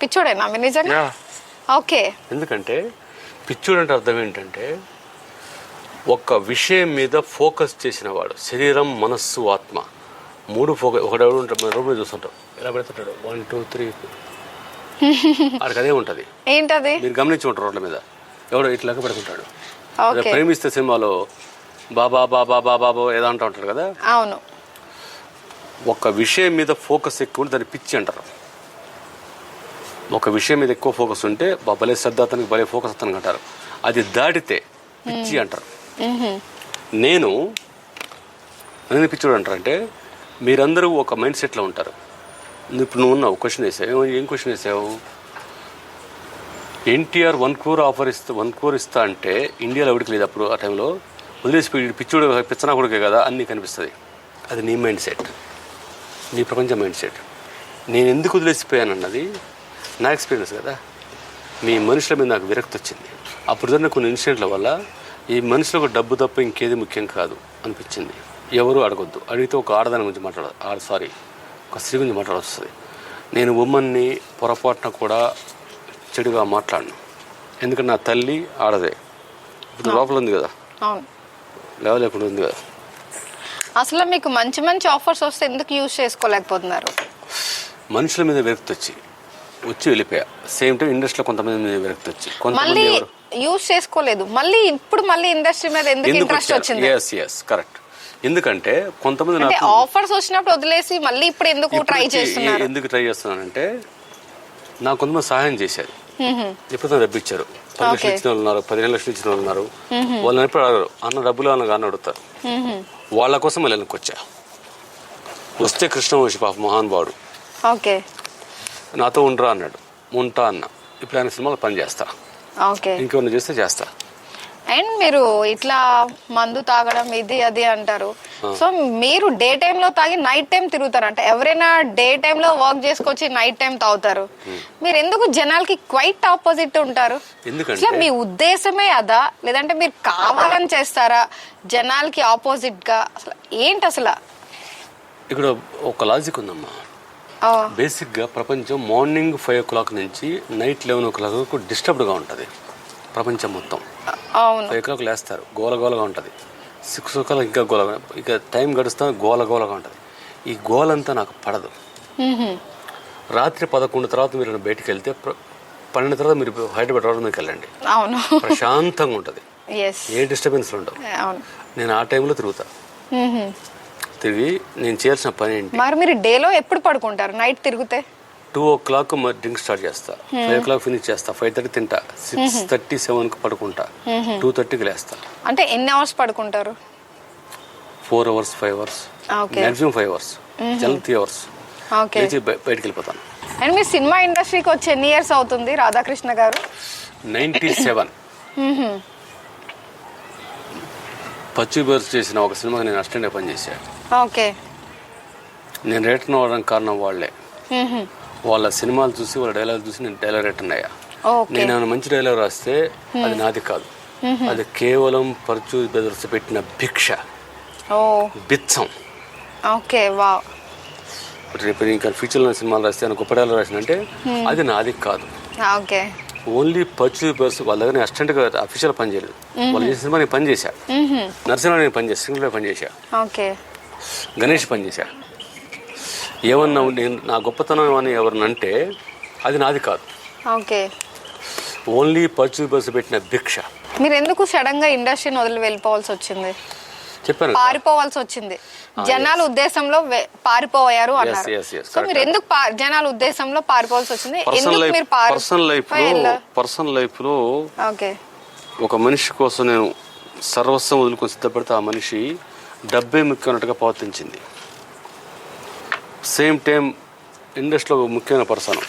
పిచ్చోడేనా మీరు నిజంగా? ఓకే. ఎందుకంటే పిచ్చోడు అంటే అర్థం ఏంటంటే ఒక విషయం మీద ఫోకస్ చేసిన వాడు, శరీరం మనస్సు ఆత్మ 3 ఫోకస్. ఒకడెవడు ఉంటాడు, మన రోడ్డు మీద చూస్తుంటాం, ఎలా పెడుతుంటాడు 1 2 3 అక్కడికి అదే ఉంటుంది. ఏంటది? మీరు గమనించి ఉంటారు, రోడ్ల మీద ఎవడో ఇట్లా పెడుతుంటాడు. ప్రేమిస్తే సినిమాలో బాబా బాబా బాబా ఏదో అంటూ ఉంటారు కదా. అవును. ఒక విషయం మీద ఫోకస్ ఎక్కువ ఉంటే దాన్ని పిచ్చి అంటారు. ఒక విషయం మీద ఎక్కువ ఫోకస్ ఉంటే భలే శ్రద్ధ అతనికి భలే ఫోకస్ అతనికి అంటారు. అది దాటితే పిచ్చి అంటారు. నేను పిచ్చివాడు అంటారంటే మీరందరూ ఒక మైండ్ సెట్లో ఉంటారు. ఇప్పుడు నువ్వు ఉన్నావు, క్వశ్చన్ వేసావు. ఏం క్వశ్చన్ వేసావు? ఎన్టీఆర్ 1 crore ఆఫర్ ఇస్తా 1 crore ఇస్తా అంటే ఇండియాలో ఎవరికి లేదు అప్పుడు. ఆ టైంలో వదిలేసి పిచ్చుడు పిచ్చనా కొడుకే కదా అన్నీ కనిపిస్తుంది. అది నీ మైండ్ సెట్, నీ ప్రపంచ మైండ్ సెట్. నేను ఎందుకు వదిలేసిపోయానన్నది నా ఎక్స్పీరియన్స్ కదా. మీ మనుషుల మీద నాకు విరక్తి వచ్చింది. అప్పుడు జరిగిన కొన్ని ఇన్సిడెంట్ల వల్ల ఈ మనుషులకు డబ్బు తప్ప ఇంకేది ముఖ్యం కాదు అనిపించింది. ఎవరు అడగొద్దు. అడిగితే ఒక ఆడదాని గురించి ఒక స్త్రీ గురించి మాట్లాడొస్తుంది. నేను ఉమ్మన్ని పొరపాటున కూడా చెడుగా మాట్లాడను. ఎందుకంటే నా తల్లి ఆడదే. ఇప్పుడు లోపల ఉంది కదా, లేవలేకుండా ఉంది కదా. అసలు మీకు మంచి మంచి ఆఫర్స్ వస్తే ఎందుకు యూజ్ చేసుకోలేకపోతున్నారు? మనుషుల మీద విరక్తి వచ్చి వెళ్ళిపోయా. సేమ్ టైం ఇండస్ట్రీలో కొంతమంది మీద విరక్తి వచ్చి మళ్ళీ యూజ్ చేసుకోలేదు. మళ్ళీ ఇప్పుడు ఇండస్ట్రీ మీద ఎందుకు ఇంట్రెస్ట్ వచ్చింది? Yes correct. ఎందుకంటే కొంతమంది నాకు ఆఫర్స్ వచ్చినప్పుడు వదిలేసి మళ్ళీ ఇప్పుడు ఎందుకు ట్రై చేస్తున్నారు? ఎందుకు ట్రై చేస్తున్నానంటే నాకు కొంతమంది సహాయం చేశారు. ఎప్పుడైనా డబ్బు ఇచ్చారు. 10 లక్షలు ఇచ్చిన వాళ్ళు ఉన్నారు, 15 లక్షలు ఇచ్చిన వాళ్ళు ఉన్నారు. వాళ్ళని ఎప్పుడు అడగరు, అన్న డబ్బులు అన్న కానీ అడుగుతారు. వాళ్ళ కోసం మళ్ళీ వెనక్కి వచ్చా. వస్తే కృష్ణవంశీ పాప మహానుభావుడు నాతో ఉండరా అన్నాడు. ఉంటా అన్న. ఇప్పుడు ఆయన సినిమాలో పని చేస్తా, ఇంకేమన్నా చేస్తే చేస్తా. అండ్ మీరు ఇట్లా మందు తాగడం ఇది అది అంటారు. సో మీరు డే టైమ్ లో తాగి నైట్ టైం తిరుగుతారు. అంటే ఎవరైనా డే టైమ్ లో వర్క్ చేసుకొచ్చి నైట్ టైం తాగుతారు. మీరు ఎందుకు జనాలకి క్వైట్ ఆపోజిట్ ఉంటారు? అసలు మీ ఉద్దేశమే అదా, లేదంటే మీరు కావాలని చేస్తారా జనాలకి ఆపోజిట్ గా? అసలు ఏంటి అసలు? ఇక్కడ ఒక లాజిక్ ఉందమ్మా. బేసిక్ గా ప్రపంచం మార్నింగ్ 5 o'clock నుంచి నైట్ 11 o'clock వరకు డిస్టర్బ్డ్గా ఉంటుంది. ప్రపంచం మొత్తం 5 o'clock లేస్తారు, గోలగోలగా ఉంటుంది. 6 o'clock ఇంకా ఇక టైం గడుస్తా గోలగోలగా ఉంటుంది. ఈ గోలంతా నాకు పడదు. రాత్రి 11 తర్వాత మీరు బయటికి వెళ్తే 12 తర్వాత మీరు హైదరాబాద్ రోడ్ మీదకి వెళ్ళండి, ప్రశాంతంగా ఉంటుంది, ఏ డిస్టర్బెన్స్ ఉండవు. నేను ఆ టైంలో తిరుగుతా. తిరిగి నేను చేయాల్సిన పని ఏంటి? మరి మీరు డేలో ఎప్పుడు పడుకుంటారు? నైట్ తిరిగితే 2 o'clock డ్రింక్ స్టార్ట్ చేస్తా, 5 o'clock ఫినిష్ చేస్తా, 5:30 తింటా, 6:30, 7కి పడుకుంటా, 2:30కి లేస్తా. అంటే ఎన్ని అవర్స్ పడుకుంటారు? 4 hours, 5 hours, maximum 5 hours, 3 hours లేచి బయటికి వెళ్ళిపోతాను. అండ్ మీ సినిమా ఇండస్ట్రీకి వచ్చి ఎన్ని ఇయర్స్ అవుతుంది రాధాకృష్ణ గారు? 97. పచ్చి బర్స్ చేసిన ఒక సినిమాకి నేను అసిస్టెంట్గా పనిచేశాను. నేను రిటర్న్ అవ్వడానికి కారణం వాళ్ళే. వాళ్ళ సినిమాలు చూసి వాళ్ళ డైలాగ్ చూసి నేను డైలాగ్ రిటర్న్ అయ్యా. నేను ఏమైనా మంచి డైలాగ్ రాస్తే అది నాది కాదు, అది కేవలం పరచు బెదర్స్ పెట్టిన భిక్ష, బిచ్చం. రేపు ఇంకా ఫ్యూచర్లో సినిమాలు రాస్తే గొప్ప డైలాగ్ రాసినంటే అది నాది కాదు. ఓన్లీ పర్చు బెదర్స్ వాళ్ళ దగ్గర నేను అసిస్టెంట్గా అఫీషియల్ పని చేయలేదు. వాళ్ళు చేసిన సినిమా నేను పని చేశా. నరసింహ నేను పని చేశా, సింగిల్గా పని చేశా, గణేష్ పని చేశా. ఏమన్నా నేను నా గొప్పతనం అని ఎవరినంటే అది నాది కాదు, ఓన్లీ పర్చు బస్ పెట్టిన భిక్ష. మీరు ఎందుకు సడన్ గా ఇండస్ట్రీని వదిలి వెళ్ళిపోవాల్సి వచ్చింది? చెప్పాను, పారిపోవాల్సి వచ్చింది. జనాల ఉద్దేశంలో పారిపోయారు అన్నారు. సో మీరు ఎందుకు జనాల ఉద్దేశంలో పారిపోవాల్సి వచ్చింది? పర్సనల్ లైఫ్ లో ఒక మనిషి కోసం నేను సర్వస్వం వదులుకొని సిద్ధపడితే ఆ మనిషి డబ్బే ముఖ్యమైనట్టుగా ప్రవర్తించింది. సేమ్ టైం ఇండస్ట్రీలో ముఖ్యమైన పర్సన్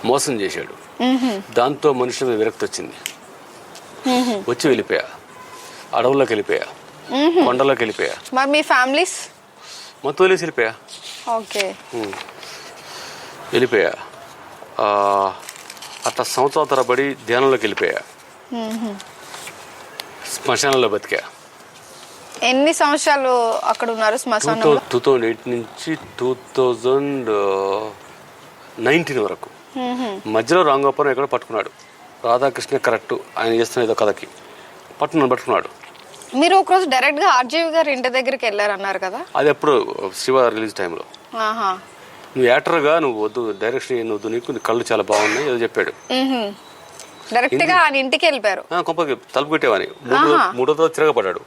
మోసం చేశాడు. దాంతో మనుషుల మీద విరక్తి వచ్చింది. వచ్చి వెళ్ళిపోయా, అడవుల్లోకి వెళ్ళిపోయా, కొండలోకి వెళ్ళిపోయా. మరి మీ ఫ్యామిలీస్ మొత్తం వెళ్ళేసి వెళ్ళిపోయా. వెళ్ళిపోయా అట్లా సంవత్సరాల తరబడి ధ్యానంలోకి వెళ్ళిపోయా, శ్మశానంలో బతికా. ఎన్ని సంవత్సరాలు అక్కడ ఉన్నారు శ్మశానంలో? 2008 నుంచి 2019 వరకు. మధ్యలో రాంగోపురం ఎక్కడో పట్టుకున్నాడు. రాధాకృష్ణ కరెక్ట్, ఆయన చేస్తున్న ఏదో కథకి పట్టుకున్నాడు. మీరు ఒకరోజు డైరెక్ట్ గా ఆర్జీవి గారు ఇంటి దగ్గరికి వెళ్ళారన్నారు కదా, అది ఎప్పుడు శివ రిలీజ్ టైంలో. నువ్వు యాక్టర్గా నువ్వు వద్దు, డైరెక్షన్ వద్దు, నీకు కళ్ళు చాలా బాగున్నాయి ఏదో చెప్పాడు. డైరెక్ట్ గా ఆయన ఇంటికి వెళ్ళిపోయారు. కొంపకి తలుపు కొట్టేవాని. మూడో రోజు తిరగబడ్డాడు.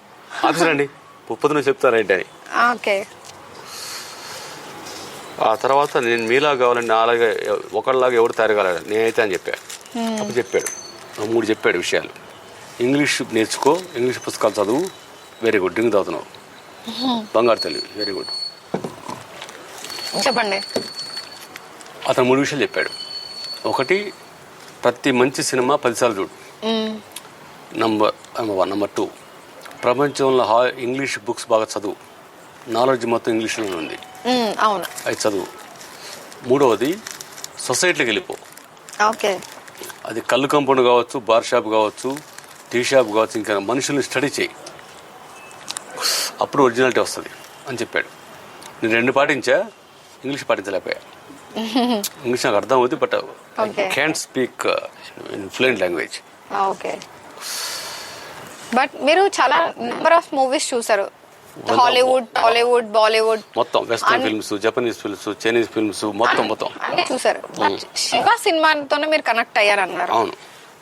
ఆఫీసర్ అండి పొద్దున చెప్తారేంటి అని. ఓకే. ఆ తర్వాత నేను మీలా కావాలండి, నాలాగే ఒకళ్ళలాగా ఎవరు తయారగలడు నేనైతే అని చెప్పాడు. అప్పుడు చెప్పాడు 3 చెప్పాడు విషయాలు. ఇంగ్లీష్ నేర్చుకో, ఇంగ్లీష్ పుస్తకాలు చదువు, వెరీ గుడ్. డ్రింక్ తాగుతున్నావు, బంగారు తల్లి, వెరీ గుడ్. చెప్పండి. అతను 3 విషయాలు చెప్పాడు. ఒకటి, ప్రతి మంచి సినిమా 10 సార్లు చూడు. నంబర్ 1. నంబర్ 2, ప్రపంచంలో ఇంగ్లీష్ బుక్స్ బాగా చదువు. నాలెడ్జ్ మొత్తం ఇంగ్లీష్లోనే ఉంది, అవును, అది చదువు. 3వది, సొసైటీకి వెళ్ళిపో. ఓకే. అది కళ్ళు కంపౌండ్ కావచ్చు, బార్ షాప్ కావచ్చు, టీ షాప్ కావచ్చు, ఇంకా మనుషుల్ని స్టడీ చేయి, అప్పుడు ఒరిజినాలిటీ వస్తుంది అని చెప్పాడు. నేను 2 పాటించా, ఇంగ్లీష్ పాటించలేకపోయా. ఇంగ్లీష్ నాకు అర్థం అవుతుంది, but can speak in fluent language. Okay. But మీరు చాలా నెంబర్ ఆఫ్ మూవీస్ చూసారు, హాలీవుడ్, టాలీవుడ్, బాలీవుడ్, మొత్తం western films, Japanese films, Chinese films, మొత్తం అన్ని చూసారు. శివ సినిమాతోనే మీరు కనెక్ట్ అయ్యారన్నారు. అవును.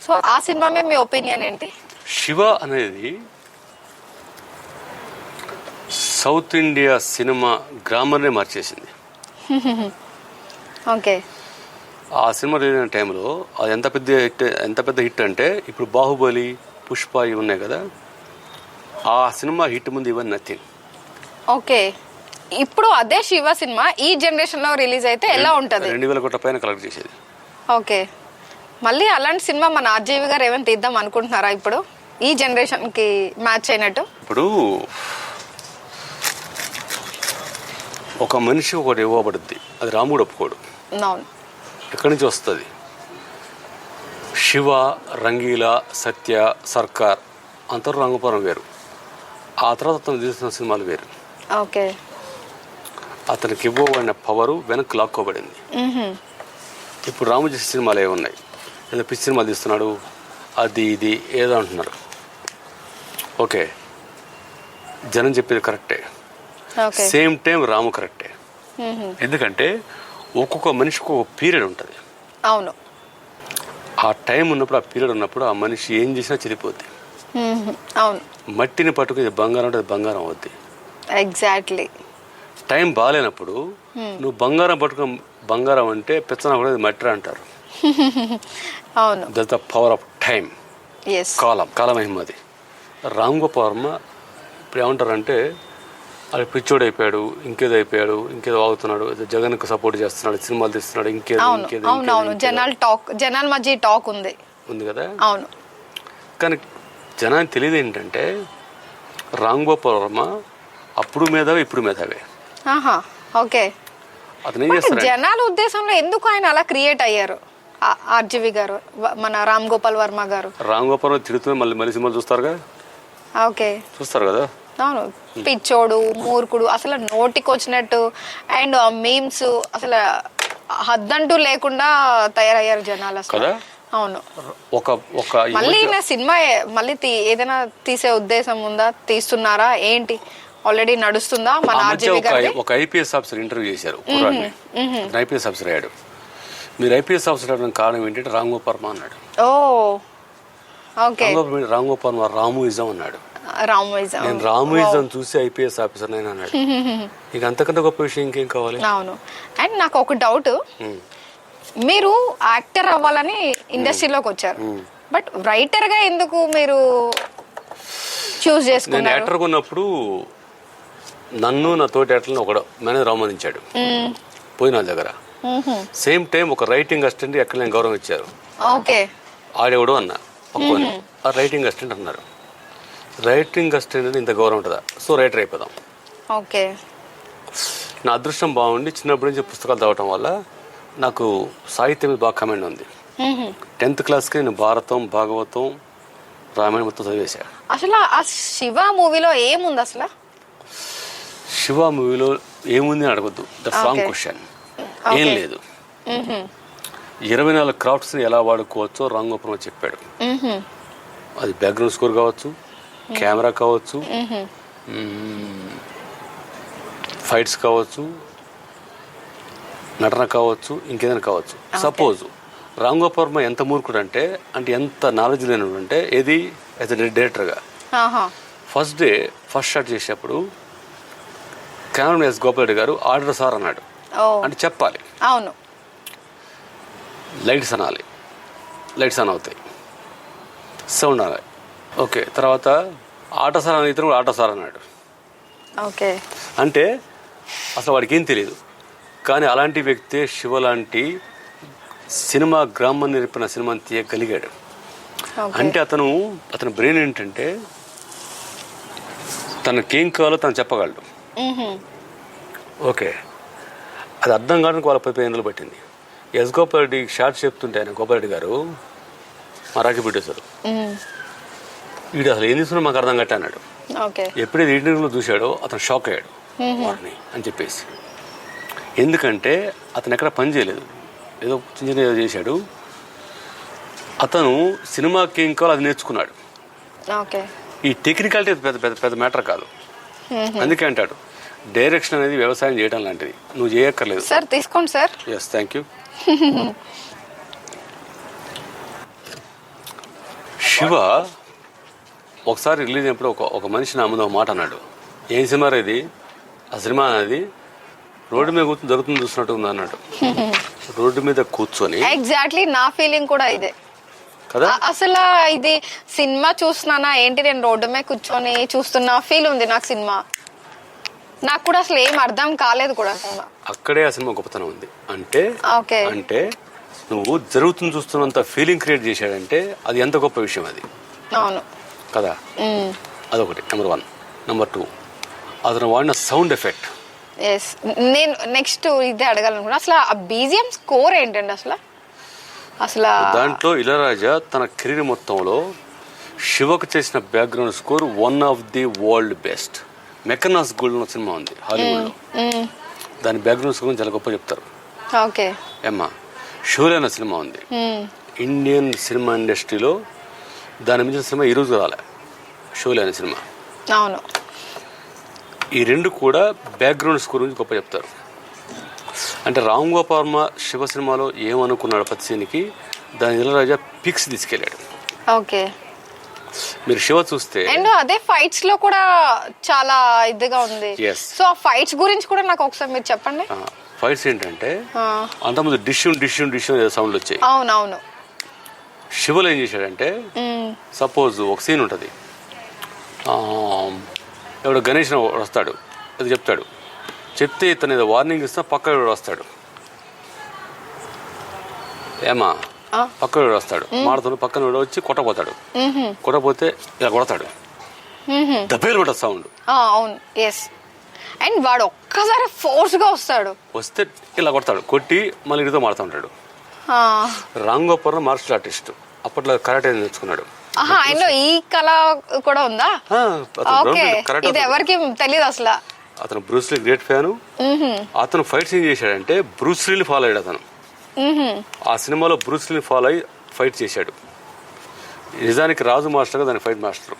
సో ఆ సినిమా మీద మీ ఒపీనియన్ ఏంటి? శివ అనేది సౌత్ ఇండియా సినిమా గ్రామర్నే మార్చేసింది. ఓకే. ఆ సినిమా రిలీజ్ అయిన టైంలో అది ఎంత పెద్ద హిట్ అంటే, ఇప్పుడు బాహుబలి, పుష్ప ఇవి ఉన్నాయి కదా, ఆ సినిమా హిట్ ముందు ఇవన్నీ నథింగ్. ఓకే. ఇప్పుడు అదే శివ సినిమా ఈ జనరేషన్ లో రిలీజ్ అయితే ఎలా ఉంటది? 2000 కోట్ల పైన కలెక్ట్ చేసేది. ఓకే. మళ్ళీ అలాంటి సినిమా మన ఆర్జీవి గారు ఏమైనా తీద్దాం అనుకుంటున్నారా ఇప్పుడు ఈ జనరేషన్ కి మ్యాచ్ అయినట్టు? ఇప్పుడు ఒక మనిషి ఒకటి ఇవ్వబడుద్ది, అది రాముడు ఒప్పుకోడు. అవును. ఎక్కడి నుంచి వస్తుంది? శివ, రంగీలా, సత్య, సర్కార్, అంతరు రంగపురం వేరు. ఆ తర్వాత అతను తీసిన సినిమాలు వేరు. ఓకే. అతనికి ఇవ్వబడిన పవరు వెనక్కి లాక్కోబడింది. ఇప్పుడు రాము చేసే సినిమాలు ఏమి ఉన్నాయి, ఏదో పిచ్చి సినిమాలు తీస్తున్నాడు, అది ఇది ఏదో అంటున్నారు. ఓకే, జనం చెప్పేది కరెక్టే, సేమ్ టైం రాము కరెక్టే. ఎందుకంటే ఒక్కొక్క మనిషికి ఒక పీరియడ్ ఉంటుంది. అవును. ఆ టైం ఉన్నప్పుడు, ఆ పీరియడ్ ఉన్నప్పుడు ఆ మనిషి ఏం చేసినా చెడిపోద్ది. అవును. మట్టిని పట్టుకుని బంగారం అంటే బంగారం అవుద్ది. ఎగ్జాక్ట్లీ. టైం బాగాలేనప్పుడు నువ్వు బంగారం పట్టుకుని, బంగారం అంటే పెచ్చన కూడా మట్టి అంటారు. అవును. That's the power of time. కాలం మహిమది. రామ్ గోపాల్ వర్మ ఇప్పుడు ఏమంటారంటే, అది పిచ్చోడు అయిపోయాడు, ఇంకేదో అయిపోయాడు, ఇంకేదో వాగుతున్నాడు, జగన్ కు సపోర్ట్ చేస్తున్నాడు, సినిమాలు తీస్తున్నాడు, ఇంకేదో. అవునవును, జనాల మధ్య టాక్ ఉంది కదా. అవును. కానీ జనానికి తెలియదు ఏంటంటే, రామ్ గోపాల్ వర్మ అప్పుడు మేధావే, ఇప్పుడు మేధావే. ఓకే. అతను ఏం చేస్తారు, జనాల ఉద్దేశంలో ఎందుకు ఆయన అలా క్రియేట్ అయ్యారు? ఆర్జీవి గారు, మన రామ్ గోపాల్ వర్మ గారు. రామ్ గోపాల్ వర్మ తిడుతూ మళ్ళీ సినిమాలు చూస్తారుగా. ఓకే. చూస్తారు కదా. అవును. పిచ్చోడు, మూర్ఖుడు, అసలు నోటికి వచ్చినట్టు, అండ్ మీమ్స్ అసలు హద్దంటూ లేకుండా తయారయ్యారు జనాలు అసలు. అవును. మళ్ళీ నా సినిమా మళ్ళీ ఏదైనా తీసే ఉద్దేశం ఉందా, తీస్తున్నారా ఏంటి, ఆల్రెడీ నడుస్తుందా? మన ఆర్జీవి గారు ఒక ఐపీఎస్ ఆఫీసర్ ఇంటర్వ్యూ చేశారు, ఐపీఎస్ ఆఫీసర్ అయ్యాడు. మీరు ఐపీఎస్ ఆఫీసర్ అవడానికి కారణం ఏంటంటే రామ్ గోపాల్ వర్మ అన్నాడు. రామ్ గోపాల్ వర్మ రాముయిజం అన్నాడు. నేను రాముయిజం చూసి ఐపీఎస్ ఆఫీసర్ నేను అన్నాడు. ఇక అంతకంటే గొప్ప విషయం ఇంకేం కావాలి? అవును. అండ్ నాకు ఒక డౌట్, మీరు యాక్టర్ అవ్వాలని ఇండస్ట్రీలోకి వచ్చారు, బట్ రైటర్ గా ఎందుకు మీరు చూస్ చేసుకున్నారు? నేను యాక్టర్ ఉన్నప్పుడు నన్ను నా తోటి యాక్టర్ని ఒకడు మేనేజర్ అవమానించాడు పోయిన వాళ్ళ దగ్గర. సేమ్ టైం ఒక రైటింగ్ అసిస్టెంట్ ఎక్కడ నేను గౌరవం ఇచ్చారు. ఓకే. ఆడేవాడు అన్న పక్కని, ఆ రైటింగ్ అసిస్టెంట్ అన్నారు. రైటింగ్ అసిస్టెంట్ ఇంత గౌరవం ఉంటుందా? సో రైటర్ అయిపోదాం. ఓకే. నా అదృష్టం బాగుండి చిన్నప్పటి నుంచి పుస్తకాలు చదవటం వల్ల నాకు సాహిత్యం బాగా కమెండ్ ఉంది. 10th క్లాస్కి నేను భారతం, భాగవతం, రామాయణం మొత్తం చదివేశా. అసలు ఆ శివ మూవీలో ఏముంది? అసలు శివ మూవీలో ఏముంది అని అడగద్దు, దట్స్ రాంగ్ క్వశ్చన్. ఏం లేదు. 24 క్రాఫ్ట్స్ ని ఎలా వాడుకోవచ్చో రామ్ గోపాల్ వర్మ చెప్పాడు. అది బ్యాక్గ్రౌండ్ స్కోర్ కావచ్చు, కెమెరా కావచ్చు, ఫైట్స్ కావచ్చు, నటన కావచ్చు, ఇంకేదైనా కావచ్చు. సపోజ్ రామ్ గోపాల్ వర్మ ఎంత మూర్ఖుడు అంటే ఎంత నాలెడ్జ్ లేనివాడు అంటే ఏది యాజ్ ఎ డైరెక్టర్గా ఫస్ట్ డే ఫస్ట్ షాట్ చేసేటప్పుడు కెమెరామెన్ ఎస్ గోపాల్ రెడ్డి గారు ఆర్డర్ సార్ అన్నాడు. అంటే చెప్పాలి, అవును, లైట్స్ అనాలి, లైట్స్ ఆన్ అవుతాయి, సౌండ్ అనాలి. ఓకే, తర్వాత ఆటో సార్ అని ఇతను కూడా ఆటో సార్ అన్నాడు. ఓకే, అంటే అసలు వాడికి ఏం తెలియదు. కానీ అలాంటి వ్యక్తి శివ లాంటి సినిమా గ్రామాన్ని నిలిపిన సినిమాని తీయగలిగాడు. అంటే అతని బ్రెయిన్ ఏంటంటే తనకేం కావాలో తను చెప్పగలడు. ఓకే, అది అర్థం కావడానికి వాళ్ళ 15 ఏళ్ళు పట్టింది. ఎస్ గోపాల్ రెడ్డి షార్ట్ చెప్తుంటే ఆయన గోపాల్ రెడ్డి గారు మా రాకి పెట్టేశారు. వీడు అసలు ఏం తీసుకున్నా మాకు అర్థం కట్ట అన్నాడు. ఎప్పుడైతే ఇంటర్వ్యూలో చూశాడో అతను షాక్ అయ్యాడు వాడిని అని చెప్పేసి. ఎందుకంటే అతను ఎక్కడ పని చేయలేదు, ఏదో చిన్న చిన్న ఏదో చేశాడు. అతను సినిమాకి ఏం కావాలో అది నేర్చుకున్నాడు. ఈ టెక్నికాలిటీ పెద్ద పెద్ద పెద్ద మ్యాటర్ కాదు. అందుకే అంటాడు డైరెక్షన్ అనేది వ్యవసాయం చేయడం లాంటిది, నువ్వు చేయక్కర్లేదు. సార్ తీసుకోండి sir. Yes, thank you. Shiva ఒకసారి రిలీజ్ అయినప్పుడు ఒక మనిషి నా ముందు ఒక మాట అన్నాడు. ఏం సినిమా ఇది, ఆ సినిమా అనేది రోడ్డు మీద కూర్చొని దొరుకుతుంది చూసినట్టు ఉంది అన్నాడు. రోడ్డు మీద కూర్చొని ఎగ్జాక్ట్లీ నా ఫీలింగ్ కూడా ఇదే కదా. అసలు ఇది సినిమా చూస్తున్నానా ఏంటి, నేను రోడ్డు మీద కూర్చొని చూస్తున్నా ఫీల్ ఉంది నాకు. సినిమా నాకు కూడా అసలు ఏం అర్థం కాలేదు కూడా సినిమా. అక్కడే ఆ సినిమా గొప్పతనం ఉంది. అంటే నువ్వు జరుగుతుంది చూస్తున్నంత ఫీలింగ్ క్రియేట్ చేశాడంటే అది ఎంత గొప్ప విషయం అది. అవును కదా, అదొకటి నెంబర్ 1. నెంబర్ 2, అతను వాడిన సౌండ్ ఎఫెక్ట్. నేను నెక్స్ట్ ఇదే అడగాలనుకున్నా, అసలు ఆ బీజిఎం స్కోర్ ఏంటండి అసలు దాంట్లో ఇళయరాజా తన కెరీర్ మొత్తంలో శివకు చేసిన background score one of the world best. Mackenna's gold cinema ఉంది హాలీవుడ్ లో, దాని బ్యాక్గ్రౌండ్ స్కోర్ చాలా గొప్ప చెప్తారు. ఏమ్మా, షోలే అనే సినిమా ఉంది ఇండియన్ సినిమా ఇండస్ట్రీలో, దాని మించిన సినిమా ఈ రోజు రాలే, షోలే అనే సినిమా. అవును, ఈ రెండు కూడా బ్యాక్గ్రౌండ్ స్కోర్ గురించి గొప్ప చెప్తారు. అంటే రామ్ గోపాల్ వర్మ శివ సినిమాలో ఏమనుకున్నాడు ప్రతి సీన్కి, దాని ఇళయరాజా పిక్స్ తీసుకెళ్ళాడు. ఓకే, మీరు శివ చూస్తే అదే ఫైట్స్ లో కూడా చాలా ఇదిగా ఉంది. సో ఆ ఫైట్స్ గురించి కూడా నాకు ఒకసారి మీరు చెప్పండి. ఫైట్స్ ఏంటంటే అంతకుముందు డిష్ సౌండ్లు వచ్చాయి. అవునవును. శివలో ఏం చేశాడంటే సపోజ్ ఒక సీన్ ఉంటుంది, ఎవడో గణేష్ వస్తాడు, అది చెప్తాడు, చెప్తే ఇతను ఏదో వార్నింగ్ ఇస్తా పక్క వస్తాడు. ఏమా పక్క వస్తాడు మాడుతాడు, పక్కన వచ్చి కొట్టపోతాడు, కొట్టపోతే ఇలా కొడతాడు, దబ్బేలు పడదు సౌండ్. అవును, ఎస్. అండ్ వాడు ఒక్కసారి ఫోర్స్ గా వస్తే ఇలా కొడతాడు, కొట్టి మళ్ళీ ఇడితో మాడుతూ ఉంటాడు. రామ్ గోపాల్ మార్షల్ ఆర్టిస్ట్, అప్పట్లో కరాటే నేర్చుకున్నాడు. ఆయన ఈ కళ కూడా ఉందా? ఇది ఎవరికి తెలియదు అసలు. అతను బ్రూస్ లీ గ్రేట్ ఫ్యాను. అతను ఫైట్స్ ఏం చేశాడంటే బ్రూస్ లీని ఫాలో అయ్యాడు. అతను ఆ సినిమాలో బ్రూస్ లీని ఫాలో అయ్యి ఫైట్ చేశాడు. నిజానికి రాజు మాస్టర్ గా దాని ఫైట్ మాస్టర్.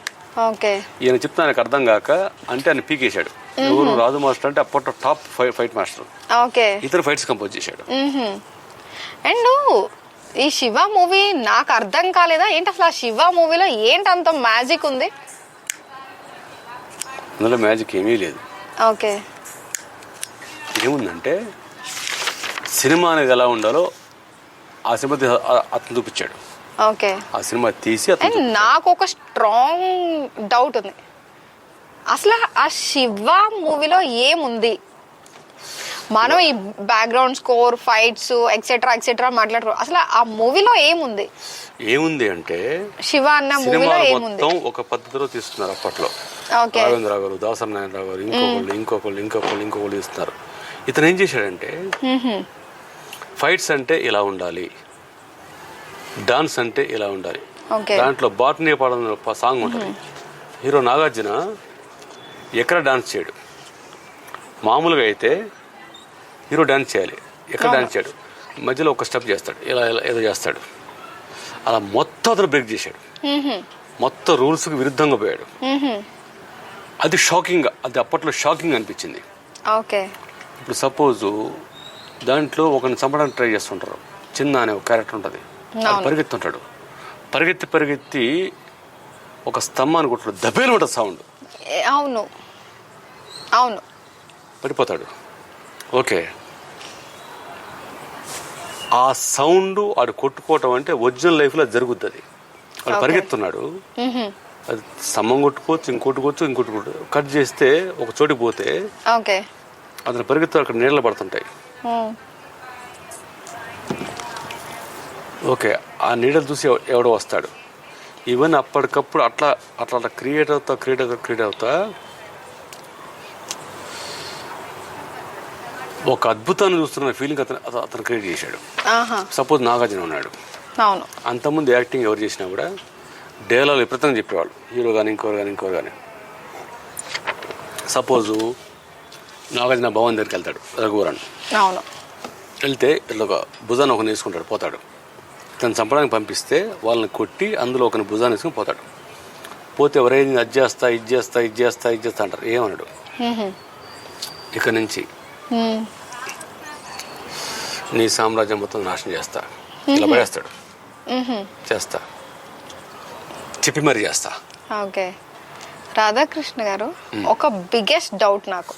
ఈయన చెప్తే ఆయనకు అర్థం కాక అంటే ఆయన పీకేశాడు. ఎవరు రాజు మాస్టర్ అంటే అప్పట్లో టాప్ ఫైట్ మాస్టర్. ఇతను ఫైట్స్ కంపోజ్ చేశాడు. అండ్ ఈ శివ మూవీ నాకు అర్థం కాలేదా ఏంటి అసలు, ఆ శివ మూవీలో ఏంటి అంత మ్యాజిక్ ఉంది? అందులో మ్యాజిక్ ఏమీ లేదు. ఏముందంటే సినిమా అనేది ఎలా ఉండాలో ఆ సినిమా అతను చూపించాడు. ఆ సినిమా తీసి నాకు ఒక స్ట్రాంగ్ డౌట్ ఉంది, అసలు ఆ శివ మూవీలో ఏముంది? మనం ఈ background score, fights etcetera etcetera మాట్లాడరు, అసలు ఆ మూవీలో ఏముంది అంటే శివ అన్న మూవీలో ఏముంది? ఒక పద్ధతిలో తీస్తున్నారు అప్పట్లో. రాఘవేంద్రరావు గారు, దాసరి నారాయణరావు గారు, ఇంకొకళ్ళు తీస్తున్నారు. ఇతను ఏం చేశాడంటే ఫైట్స్ అంటే ఇలా ఉండాలి, డాన్స్ అంటే ఇలా ఉండాలి. దాంట్లో బాటనీ పాడడం సాంగ్ ఉంటుంది. హీరో నాగార్జున ఎక్కడ డాన్స్ చేయడు, మామూలుగా అయితే హీరో డాన్స్ చేయాలి, ఎక్కడ డాన్స్ చేయడు, మధ్యలో ఒక స్టెప్ చేస్తాడు, ఇలా ఏదో చేస్తాడు. అలా మొత్తం అతను బ్రేక్ చేశాడు, మొత్తం రూల్స్కి విరుద్ధంగా పోయాడు. అది షాకింగ్, అది అప్పట్లో షాకింగ్ అనిపించింది. ఇప్పుడు సపోజు దాంట్లో ఒకరిని చంపడానికి ట్రై చేస్తుంటారు, చిన్న అనే ఒక క్యారెక్టర్ ఉంటుంది, అది పరిగెత్తుంటాడు. పరిగెత్తి ఒక స్తంభాన్ని కొట్టాడు, దబ్బేలు ఉంటుంది సౌండ్. అవును అవును పడిపోతాడు. ఓకే, ఆ సౌండ్ ఆడు కొట్టుకోవటం అంటే ఒరిజినల్ లైఫ్లో జరుగుద్ది. అది వాడు పరిగెత్తున్నాడు, అది స్తంభం కొట్టుకోవచ్చు, ఇంకోటి కట్ చేస్తే ఒక చోటికి పోతే అతను పరిగెత్తాడు, అక్కడ నీళ్ళు పడుతుంటాయి. ఓకే, ఆ నీడలు చూసి ఎవడో వస్తాడు. ఈవెన్ అప్పటికప్పుడు అట్లా క్రియేట్ అవుతా ఒక అద్భుతాన్ని చూస్తున్న ఫీలింగ్ అతను క్రియేట్ చేశాడు. సపోజ్ నాగార్జున ఉన్నాడు, అంతకుముందు యాక్టింగ్ ఎవరు చేసినా కూడా డైలాగ్ విపరీతంగా చెప్పేవాళ్ళు, హీరో కానీ ఇంకోరు కానీ. సపోజు నాగార్జున భవన్ దగ్గరికి వెళ్తాడు, రఘువరన్ వెళ్తే ఇట్లా ఒక భుజాన్ని ఒకరిని వేసుకుంటాడు, పోతాడు. తను చంపడానికి పంపిస్తే వాళ్ళని కొట్టి అందులో ఒకరిని భుజాన్ని వేసుకుని పోతాడు. పోతే ఎవరైనా అది చేస్తా అంటారు. ఏమన్నాడు, ఇక నుంచి నీ సామ్రాజ్యం మొత్తం నాశనం చేస్తా, ఇలా పడేస్తాడు. చేస్తా చెప్పి మరి చేస్తా. ఓకే, రాధాకృష్ణ గారు, ఒక బిగ్గెస్ట్ డౌట్ నాకు,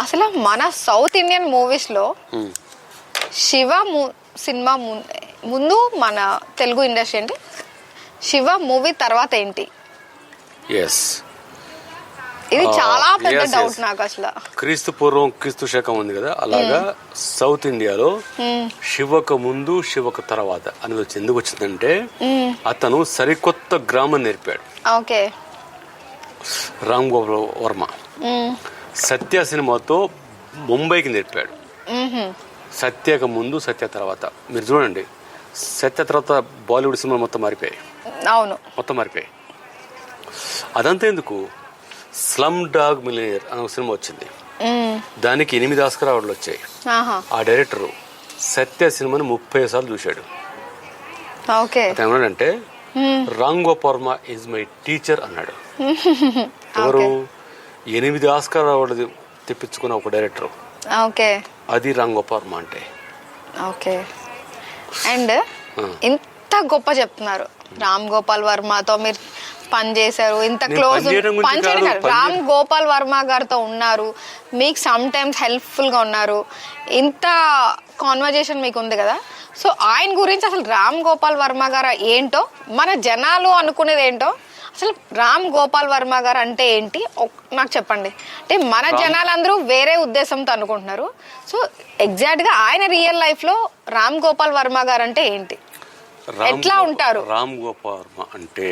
అసలు మన సౌత్ ఇండియన్ మూవీస్ లో శివ సినిమా ముందు మన తెలుగు ఇండస్ట్రీ ఏంటి, శివ మూవీ తర్వాత ఏంటి? ఇది చాలా పెద్ద డౌట్ నాకు. అసలు క్రీస్తు పూర్వం క్రీస్తు శకం ఉంది కదా, అలాగా సౌత్ ఇండియాలో శివకు ముందు శివకు తర్వాత అనేది వచ్చి ఎందుకు వచ్చిందంటే అతను సరికొత్త గ్రామం నేర్పాడు. ఓకే, రామ్ గోపాల్ వర్మ సత్య సినిమాతో ముంబైకి నేర్పాడు. సత్యకు ముందు సత్య తర్వాత మీరు చూడండి, సత్య తర్వాత బాలీవుడ్ సినిమా మొత్తం మారిపోయాయి. అవును, మొత్తం మారిపోయాయి. అదంతా ఎందుకు, స్లమ్ డాగ్ మిలియనీర్ అనే ఒక సినిమా వచ్చింది, దానికి 8 ఆస్కార్ అవార్డులు వచ్చాయి. ఆ డైరెక్టరు సత్య సినిమాని 30 సార్లు చూశాడు. అతను ఏమన్నాడంటే Ram Gopal Varma is my teacher అన్నాడు. ఎవరు 8 ఆస్కార్ అవార్డు తెప్పించుకున్న ఒక డైరెక్టర్, అది రామ్ గోపాల్ వర్మ అంటే. ఓకే, అండ్ ఇంత గొప్ప చెప్తున్నారు, రామ్ గోపాల్ వర్మతో మీరు పని చేశారు, ఇంత క్లోజ్ పని చేయడం, రామ్ గోపాల్ వర్మ గారితో ఉన్నారు, మీకు సమ్ టైమ్స్ హెల్ప్ఫుల్ గా ఉన్నారు, ఇంత కాన్వర్జేషన్ మీకు ఉంది కదా. సో ఆయన గురించి అసలు రామ్ గోపాల్ వర్మ గారు ఏంటో, మన జనాలు అనుకునేది ఏంటో, అసలు రామ్ గోపాల్ వర్మ గారు అంటే ఏంటి నాకు చెప్పండి. అంటే మన జనాలందరూ వేరే ఉద్దేశంతో అనుకుంటున్నారు. సో ఎగ్జాక్ట్ గా ఆయన రియల్ లైఫ్ లో రామ్ గోపాల్ వర్మ గారు అంటే ఏంటి, ఎట్లా ఉంటారు? రామ్ గోపాల్ వర్మ అంటే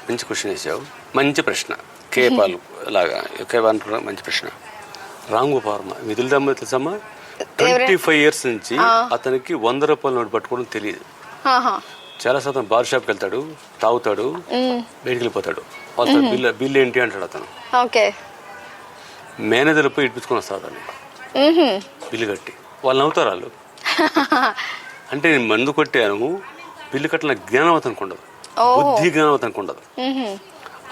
మంచి క్వశ్చన్ వేసావు, మంచి ప్రశ్న. కేపాల్ లాగా మంచి ప్రశ్న. రామ్ గోపాల్ వర్మ మిథులదమ్మ తెలుసమ్మా, 25 years నుంచి అతనికి 100 రూపాయల నోటు పట్టుకోవడం తెలియదు. చాలా శాతం బార్ షాప్కి వెళ్తాడు, తాగుతాడు, బయటికి వెళ్ళిపోతాడు. బిల్ ఏంటి అంటాడు అతను. మేనేజర్ పోయి ఇప్పించుకొని వస్తాడు అతన్ని, బిల్లు కట్టి. వాళ్ళు నవ్వుతారు వాళ్ళు. అంటే నేను మందు కొట్టాను, బిల్లు కట్టిన జ్ఞానం అతనికి ఉండదు, బుద్ధి జ్ఞానం అతనికి ఉండదు.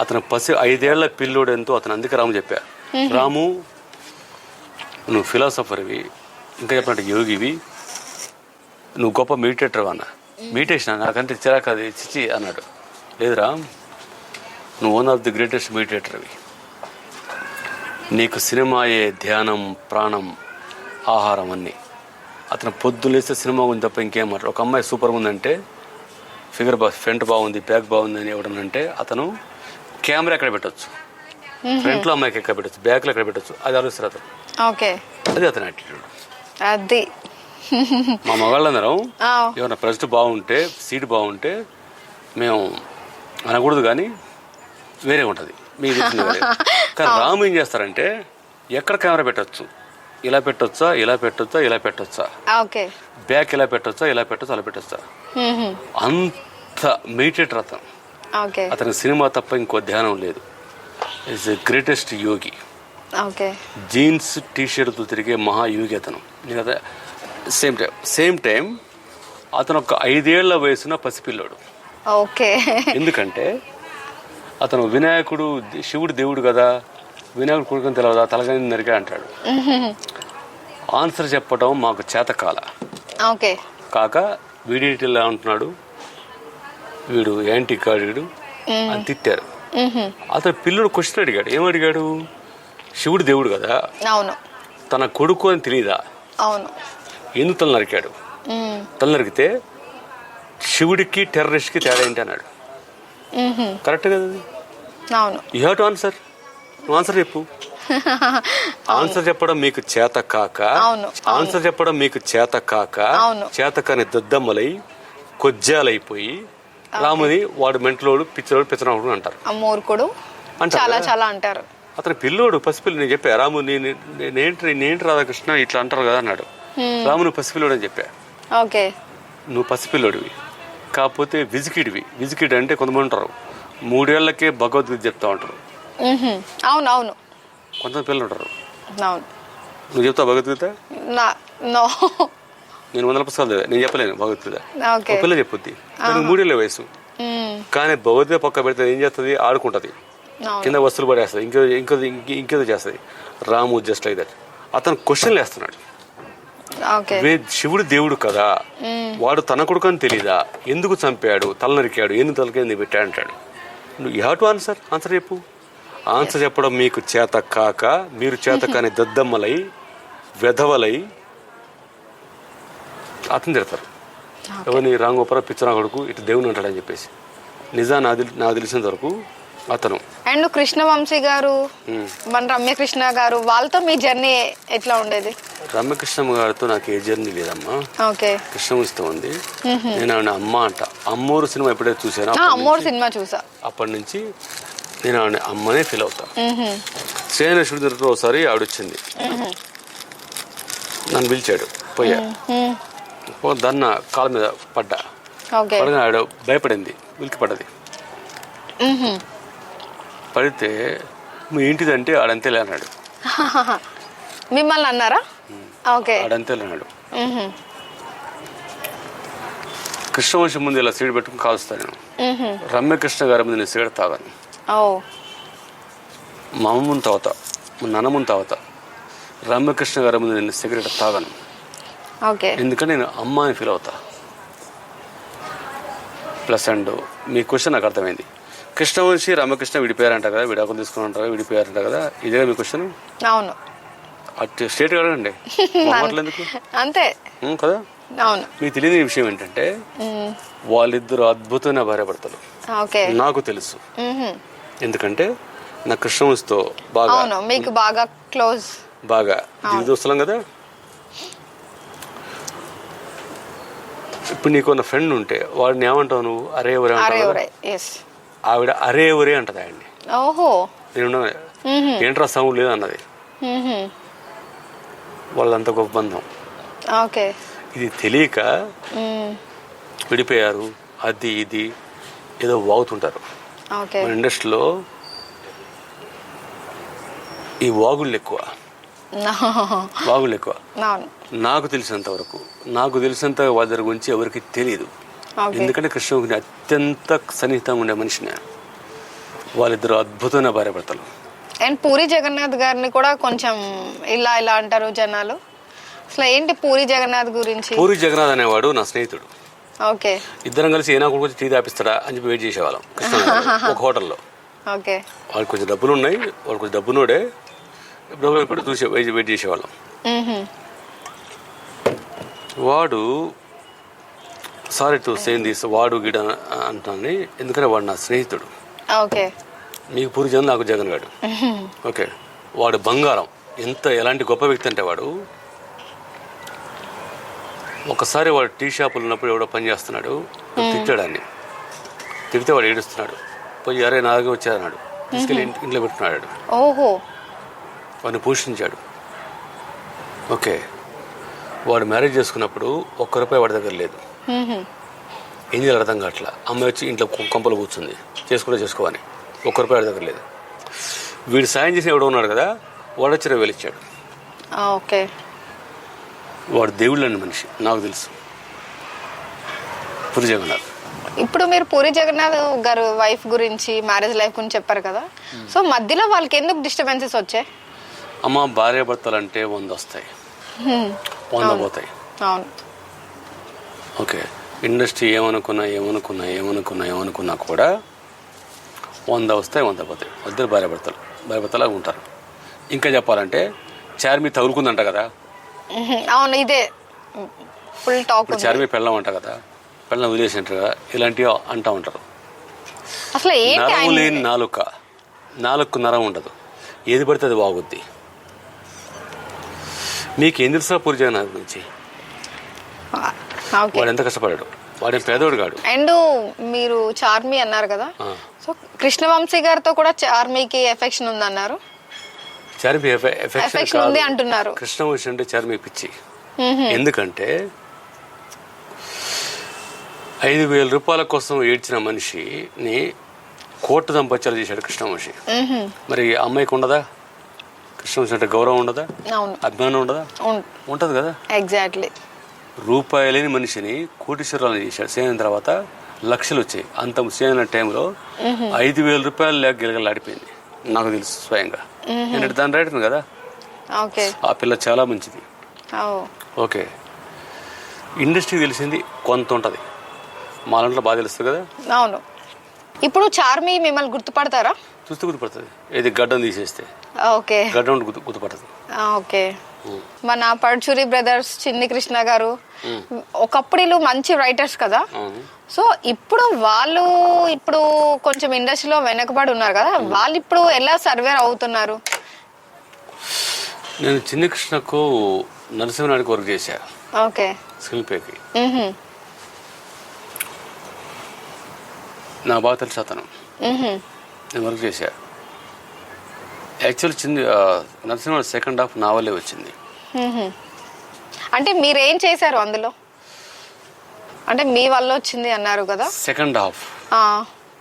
అతను 5 ఏళ్ల పిల్లోడు ఎంతో. అతను అందుకే రాము చెప్పా, రాము నువ్వు ఫిలాసఫర్వి, ఇంకా చెప్పినట్టు యోగివి, నువ్వు గొప్ప మెడిటేటర్ అన్న. మెడిటేషన్ నాకంటే చిరాకు, అది చిచి అన్నాడు. లేదురా, నువ్వు వన్ ఆఫ్ ది గ్రేటెస్ట్ మెడిటేటర్వి, నీకు సినిమాయే ధ్యానం, ప్రాణం, ఆహారం అన్నీ. అతను పొద్దులేస్తే సినిమా గురించి తప్ప ఇంకేం మాట్లాడు. ఒక అమ్మాయి సూపర్గా ఉందంటే, ఫిగర్ ఫ్రంట్ బాగుంది, బ్యాక్ బాగుంది అని ఎవడనంటే అతను కెమెరా ఎక్కడ పెట్టచ్చు, ఫ్రంట్లో అమ్మాయికి ఎక్కడ పెట్టచ్చు, బ్యాక్లో ఎక్కడ పెట్టచ్చు, అది ఆలోచిస్తారు అతను. అది అతని యాటిట్యూడ్. అది మా మగాళ్ళందరం ఏమన్నా ప్రజెంట్ బాగుంటే, సీట్ బాగుంటే మేము అనకూడదు, కానీ వేరే ఉంటుంది మీకు. కానీ రాము ఏం చేస్తారంటే ఎక్కడ కెమెరా పెట్టచ్చు, ఇలా పెట్టొచ్చా, ఇలా పెట్టొచ్చా, ఇలా పెట్టొచ్చా, బ్యాక్ ఇలా పెట్టొచ్చా, ఇలా పెట్టొచ్చా, అలా పెట్టొచ్చా, అంత మెడిటేటర్ అతను. అతనికి సినిమా తప్ప ఇంకో ధ్యానం లేదు. Is the greatest yogi. Jeans టీషర్ట్తో తిరిగే మహాయోగి అతను. సేమ్ టైం అతను ఒక 5 ఏళ్ల వయసున పసిపిల్లోడు. ఎందుకంటే అతను వినాయకుడు, శివుడు దేవుడు కదా, వినాయకుడు కొడుకుని తెలియదా, తలగని నరిగా అంటాడు. ఆన్సర్ చెప్పడం మాకు చేతకాల కాక వీడేంటి ఇలా ఉంటున్నాడు, వీడు యాంటీ కాడు అని తిట్టారు. అతను పిల్లడు క్వశ్చన్ అడిగాడు. ఏమడిగాడు? శివుడు దేవుడు కదా, అవును, తన కొడుకు అని తెలియదా? అవును. ఎందుకు తల నరికాడు? తల నరికితే శివుడికి టెర్రరిస్ట్కి తేడా ఏంటి అన్నాడు. కరెక్ట్ కదా? అవును. You have to answer. నువ్వు ఆన్సర్ చెప్పు. ఆన్సర్ చెప్పడం మీకు చేత కాక, ఆన్సర్ చెప్పడం మీకు చేత కాక, చేతకాని దద్దమ్మలై కొజ్జాలైపోయి రాముని వాడు మెంటలోడు, పిచ్చరోడు, పిచ్చనాడు అంటారు. మూర్ఖుడు చాలా చాలా అంటారు. అతని పిల్లోడు, పసిపిల్లి. నేను చెప్పా రాము నేనేంటి రాధాకృష్ణ ఇట్లా అంటారు కదా అన్నాడు. రాము నువ్వు పసిపిల్లోడు అని చెప్పా. ఓకే, నువ్వు పసిపిల్లోడివి, కాకపోతే విజికిడివి. విజికిడ్ అంటే కొంతమంది ఉంటారు 3 ఏళ్లకే భగవద్గీత చెప్తా ఉంటారు. అవును అవును. కొంతమంది పిల్లలు ఉంటారు. అవును. నువ్వు చెప్తావు భగవద్గీత? నేను 100 పుస్తకాలు చదివా, నేను చెప్పలేను భగవద్గీత. ఒక పిల్ల చెప్పుద్ది, దానికి 3 ఏళ్ళ వయసు. కానీ భగవద్గీత పక్క పెడితే ఏం చేస్తుంది? ఆడుకుంటుంది, కింద వస్తువులు పడేస్తుంది, ఇంకేదో చేస్తుంది. రాము జస్ట్ లైక్ దట్. అతను క్వశ్చన్లు వేస్తున్నాడు. శివుడు దేవుడు కదా, వాడు తన కొడుకు అని తెలీదా? ఎందుకు చంపాడు? తల నరికాడు, ఎందుకు తలకి పెట్టాడు అంటాడు. నువ్వు you have to answer. Answer చెప్పు. ఆన్సర్ చెప్పడం మీకు చేత కాక, మీరు చేత కాని దద్దమ్మలై వెధవలై అతను తిడతారు. ఎవరిని? రాంగోపాల పిచ్చనా కొడుకు ఇటు దేవుని అంటాడని చెప్పేసి. నిజా నాకు తెలిసినంత వరకు అతను అండ్ కృష్ణవంశీ గారు, మన రమ్యకృష్ణ గారు, వాళ్ళతో మీ జర్నీ ఎట్లా ఉండేది? రమ్యకృష్ణ గారితో నాకు ఏ జర్నీ లేదమ్మా. కృష్ణవంశీతో ఉంది. నేను ఆవిడ అమ్మ అంట. అమ్మోరు సినిమా ఎప్పుడైతే చూసానో, అమ్మోరు సినిమా చూసా, అప్పటి నుంచి నేను ఆవిడ అమ్మనే ఫీల్ అవుతా. శ్రేణేశ్వరుడు దగ్గర ఒకసారి ఆవిడ వచ్చింది, నన్ను పిలిచాడు, పోయా. దాన్న కాళ్ళ మీద పడ్డా. పడగా ఆవిడ భయపడింది, ఉలికి పడ్డది. పడితే మీ ఏంటిదంటే ఆడంతేలే అన్నాడు. మిమ్మల్ని అన్నారా? ఆడంతేలే అన్నాడు. కృష్ణవంశం ముందు ఇలా సీడ్ పెట్టుకుని కాలుస్తాను నేను. రమ్యకృష్ణ గారి ముందు నేను సిగరెట్ తాగాను. మా అమ్మ ముందు తాగుతా, మా నాన్న ముందు తాగుతా. రమ్యకృష్ణ గారి ముందు నేను సిగరెట్ తాగాను. ఎందుకంటే నేను అమ్మ అని ఫీల్ అవుతా. ప్లస్ అండ్ మీ క్వశ్చన్ నాకు అర్థమైంది. కృష్ణవంశీ రామకృష్ణ విడిపోయారంట కదా, విడాకులు తీసుకుని ఉంటారు, విడిపోయారంట కదా, ఇదే మీ క్వశ్చన్? అవును. అటు స్టేట్ కదండి, ఎందుకు అంతే కదా. అవును. మీకు తెలియని విషయం ఏంటంటే వాళ్ళిద్దరు అద్భుతమైన భార్యాభర్తలు. నాకు తెలుసు, ఎందుకంటే నా కృష్ణవంశితో బాగా, మీకు బాగా క్లోజ్, బాగా జీవితోస్తలం కదా. ఇప్పుడు నీకున్న ఫ్రెండ్ ఉంటే వాడిని ఏమంటావు నువ్వు? అరే ఒరే అంటావు. ఆవిడ అరే ఒరే అంటది ఆయన్ని. నేను ఏంట్రా సౌండ్ లేదు అన్నది. వాళ్ళంత గొప్ప బంధం. ఇది తెలియక విడిపోయారు, అది ఇది ఏదో వాగుతుంటారు. మన ఇండస్ట్రీలో ఈ వాగుళ్ళు ఎక్కువ. నాకు తెలిసినంత వరకు, నాకు తెలిసినంత వాళ్ళ గురించి ఎవరికి తెలియదు. ఎందుకంటే కృష్ణుడిని అత్యంత సన్నిహితంగా ఉండే మనిషిని. వాళ్ళిద్దరు అద్భుతమైన భార్యాభర్తలు. అండ్ పూరి జగన్నాథ్ గారిని కూడా కొంచెం ఇలా ఇలా అంటారు జనాలు. అసలు ఏంటి పూరి జగన్నాథ్ గురించి? పూరి జగన్నాథ్ అనేవాడు నా స్నేహితుడు. ఇద్దరం కలిసి ఏనా కూడా టీ తాపిస్తాడా అని చెప్పి వెయిట్ చేసేవాళ్ళం కృష్ణ ఒక హోటల్లో. వాడు కొంచెం డబ్బులు ఉన్నాయి, వాడు కొంచెం డబ్బునోడే, ఎప్పుడు చూసే వెయిట్ చేసేవాళ్ళం. వాడు సారీ టు సేమ్ దిస్, వాడు గిడ అంటాను ఎందుకంటే వాడు నా స్నేహితుడు. మీకు పూరి జగన్, నాకు జగన్ గాడు. ఓకే, వాడు బంగారం. ఎలాంటి గొప్ప వ్యక్తి అంటే వాడు, ఒకసారి వాడు టీ షాపులు ఉన్నప్పుడు ఎవడో పని చేస్తున్నాడు, తిట్టాడు అన్ని. తిడితే వాడు ఏడుస్తున్నాడు. పోయి అరే నా దగ్గర వచ్చారన్నాడు, తీసుకెళ్ళి ఇంట్లో పెట్టుకున్నాడు. వాడిని పోషించాడు. ఓకే, వాడు మ్యారేజ్ చేసుకున్నప్పుడు ₹1 వాడి దగ్గర లేదు. ఏం చేయాలి అర్థం కావట్లా. అమ్మాయి వచ్చి ఇంట్లో కొంపలు కూర్చుంది, చేసుకోవాలి, ₹1 వాడి దగ్గర లేదు. వీడు సాయం చేసి ఎవడో ఉన్నాడు కదా, వాడు వచ్చి వెళ్ళిచ్చాడు. వాడు దేవుళ్ళని మనిషి, నాకు తెలుసు. పూరి జగన్నాథ్. ఇప్పుడు మీరు పూరి జగన్నాథ్ గారు వైఫ్ గురించి, మ్యారేజ్ లైఫ్ గురించి చెప్పారు కదా, సో మధ్యలో వాళ్ళకి ఎందుకు డిస్టర్బెన్సెస్ వచ్చాయి? అమ్మ, భార్యాభర్తలు అంటే 100 వస్తాయి, 100 పోతాయి. ఓకే, ఇండస్ట్రీ ఏమనుకున్నా కూడా 100 వస్తాయి 100 పోతాయి. ఇద్దరు భార్యాభర్తలా ఉంటారు. ఇంకా చెప్పాలంటే చార్మి తగులుకుందంట కదా. అవును, ఇదే ఫుల్ టాక్. చార్మి పెళ్ళం అంట కదా, పెళ్ళం వదిలేసినట్టు కదా, ఇలాంటివి అంటూ ఉంటారు. అసలు నరం లేని నాలుగు నరం ఉండదు, ఏది పడితే అది బాగుద్ది. మీకు ఏం తెలుసా పూరి జగన్నాథ్ గురించి? వాడు ఎంత కష్టపడ్డాడు, వాడేం పేదోడు కాడు. అండ్ మీరు చార్మి అన్నారు కదా, సో కృష్ణవంశీ గారితో కూడా చార్మికి ఎఫెక్షన్ ఉంది అన్నారు. చార్మి ఎఫెక్షన్ ఉంది అంటున్నారు. కృష్ణవంశీ అంటే చార్మి పిచ్చి. ఎందుకంటే 5,000 రూపాయల కోసం ఏడ్చిన మనిషిని కోర్టు సంపత్యాలు చేశాడు కృష్ణవంశీ. మరి అమ్మాయికి ఉండదా? కృష్ణవంశీ అంటే గౌరవం ఉండదా? అభిమానం ఉండదా? ఉంటది కదా. ఎగ్జాక్ట్లీ. రూపాయి లేని మనిషిని కోటీశ్వరాలను చేశాడు. సేన తర్వాత లక్షలు వచ్చాయి. అంత సేన టైంలో 5,000 రూపాయలు లేక గిలగలాడిపోయింది. నాకు తెలుసు స్వయంగా. నేను దాన్ని రైట్ కదా. ఆ పిల్ల చాలా మంచిది. ఓకే, ఇండస్ట్రీకి తెలిసింది కొంత ఉంటుంది, మా దాంట్లో బాగా తెలుస్తుంది కదా. అవును. ఇప్పుడు చార్మి మిమ్మల్ని గుర్తుపడతారా? చూస్తే గుర్తుపడుతుంది. ఏది గడ్డం తీసేస్తే గడ్డం గుర్తుపడుతుంది. ఓకే. మన పరుచూరి బ్రదర్స్, చిన్ని కృష్ణ గారు ఒకప్పుడు వీళ్ళు మంచి రైటర్స్ కదా. సో ఇప్పుడు వాళ్ళు కొంచెం ఇండస్ట్రీలో వెనకబడి ఉన్నారు కదా, వాళ్ళు ఇప్పుడు ఎలా సర్వేర్ అవుతున్నారు? నేను చిన్ని కృష్ణకు నరసింహనాయుడికి వర్క్ చేశా. ఓకే. శిల్పేకి నా బాగా తెలుసు అతను. నేను వర్క్ చేశా. యాక్చువల్ నరసింహ సెకండ్ హాఫ్ నా వల్లే వచ్చింది. అంటే మీరేం చేశారు అందులో? అంటే మీ వల్ల వచ్చింది అన్నారు కదా. సెకండ్ హాఫ్,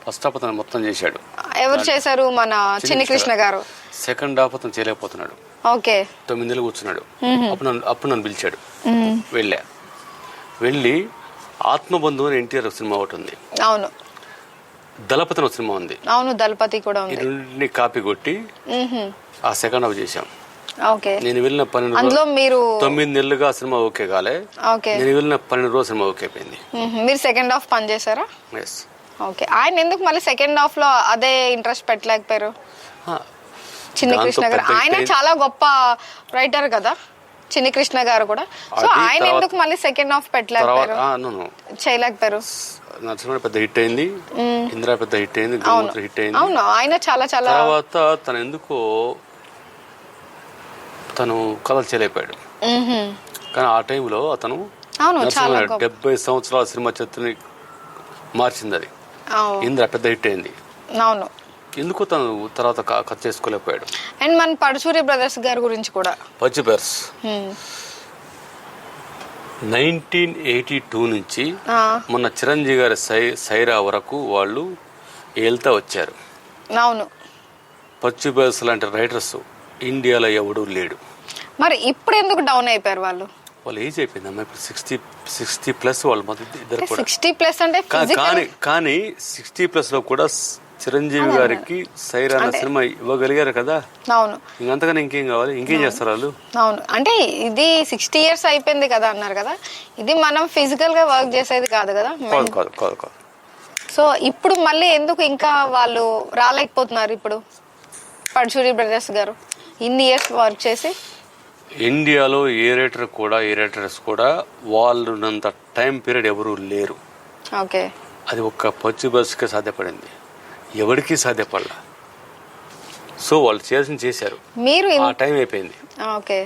ఫస్ట్ హాఫ్ అతను మొత్తం చేశాడు. ఎవరు చేశారు? మన చిన్ని కృష్ణ గారు. సెకండ్ హాఫ్ అతను చేయలేకపోతున్నాడు. ఓకే. 9 నెలలు కూర్చున్నాడు. అప్పుడు నన్ను పిలిచాడు. వెళ్ళి ఆత్మబంధువు అని ఎన్టీఆర్ సినిమా ఒకటి ఉంది. అవును. దళపతి సినిమా ఉంది. అవును, దళపతి కూడా ఉంది. ఈ రెండింటిని కాపీ కొట్టి ఆ సెకండ్ హాఫ్ చేశాం. ఓకే. నేను వెళ్ళిన 9 నెలలుగా సినిమా ఓకే కాలే. నేను వెళ్ళిన 12 రోజులు సినిమా ఓకే అయిపోయింది. మీరు సెకండ్ హాఫ్ పని చేశారా? ఎస్. ఓకే. ఆయన ఎందుకు మళ్ళీ సెకండ్ హాఫ్ లో అదే ఇంట్రెస్ట్ పెట్టలేకపోయారు? చిన్ని కృష్ణ గారు ఆయన చాలా గొప్ప రైటర్ కదా, చిన్ని కృష్ణ గారు కూడా. సో ఆయన ఎందుకు మళ్ళీ సెకండ్ హాఫ్ పెట్టలేకపోయారు, చేయలేకపోయారు? నరసింహ పెద్ద హిట్ అయింది, ఇందిరా పెద్ద హిట్ అయింది, గోమూత్ర హిట్ అయింది. అవును, ఆయన చాలా తర్వాత తను ఎందుకో తను కథలు చేయలేకపోయాడు. కానీ ఆ టైంలో అతను 70 సంవత్సరాల సినిమా చరిత్రని మార్చింది. అది ఇందిరా పెద్ద హిట్ అయింది. అవును. ఎందుకో తను తర్వాత కథ చేసుకోలేకపోయాడు. అండ్ మన పరుచూరి బ్రదర్స్ గారి గురించి కూడా, పచ్చి బ్రదర్స్ 1982 నుంచి మొన్న చిరంజీవి గారి సైరా వరకు వాళ్ళు వెళ్తా వచ్చారు. అవును. పచ్చి బ్రదర్స్ లాంటి రైటర్స్ ఇండియాలో ఎవడూ లేడు. మరి ఇప్పుడు ఎందుకు డౌన్ అయిపోయారు వాళ్ళు? వాళ్ళు ఏజ్ అయిపోయింది అమ్మా, ఇప్పుడు 60+ వాళ్ళు మొదటి ఇద్దరు కూడా. 60+ అంటే కానీ 60+ లో కూడా చిరంజీవి గారికి సైరా అన్న సినిమా ఇవ్వగలిగారు కదా. అవును. ఇంకంతగానే ఇంకేం కావాలి, ఇంకేం చేస్తారు వాళ్ళు? అవును. అంటే ఇది 60 years అయిపోయింది కదా అన్నారు కదా, ఇది మనం ఫిజికల్ గా వర్క్ చేసేది కాదు కదా. కాదు. సో ఇప్పుడు మళ్ళీ ఎందుకు ఇంకా వాళ్ళు రాలేకపోతున్నారు? ఇప్పుడు పరుచూరి బ్రదర్స్ గారు ఇన్ని ఇయర్స్ వర్క్ చేసి ఇండియాలో ఏ రైటర్స్ కూడా వాళ్ళున్నంత టైం పీరియడ్ ఎవరు లేరు. ఓకే. అది ఒక్క పచ్చి బస్కే సాధ్యపడింది, ఎవరికి సాధ్యపడలా. సో వాళ్ళు చేశారు, మీరు ఆ టైం అయిపోయింది. ఓకే.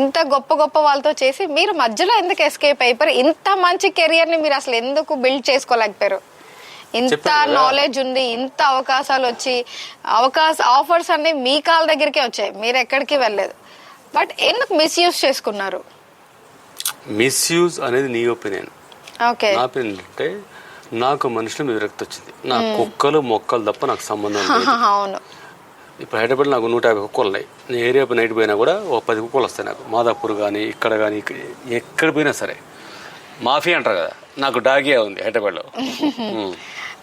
ఇంత గొప్ప వాళ్ళతో చేసి మీరు మధ్యలో ఎందుకు ఎస్కేప్ అయిపోయారు? ఇంత మంచి కెరియర్ ని మీరు అసలు ఎందుకు బిల్డ్ చేసుకోలేకపోయారు? ఇంత నాలెడ్జ్ ఉంది, ఇంత అవకాశాలు వచ్చి ఆఫర్స్ అన్ని మీ కాళ్ళ దగ్గరికే వచ్చాయి, మీరు ఎక్కడికి వెళ్ళలేదు. బట్ ఎందుకు మిస్యూజ్ చేసుకున్నారు? మిస్యూజ్ అనేది నీ ఒపీనియన్. ఓకే. నా ఒపీనియన్ అంటే నాకు మనుషుల మీద విరక్తి వచ్చింది. నా కుక్కలు మొక్కలు తప్ప నాకు సంబంధం లేదు. అవును. ఇప్పుడు హైదరాబాద్ నాకు 150 కుక్కలు ఉన్నాయి. నేను ఏరియా నైట్ పోయినా కూడా 10 కుక్కలు వస్తాయి నాకు. మాదాపూర్ కానీ ఇక్కడ కానీ ఎక్కడ పోయినా సరే మాఫియా అంటారు కదా, నాకు డాగియా ఉంది హైదరాబాద్లో.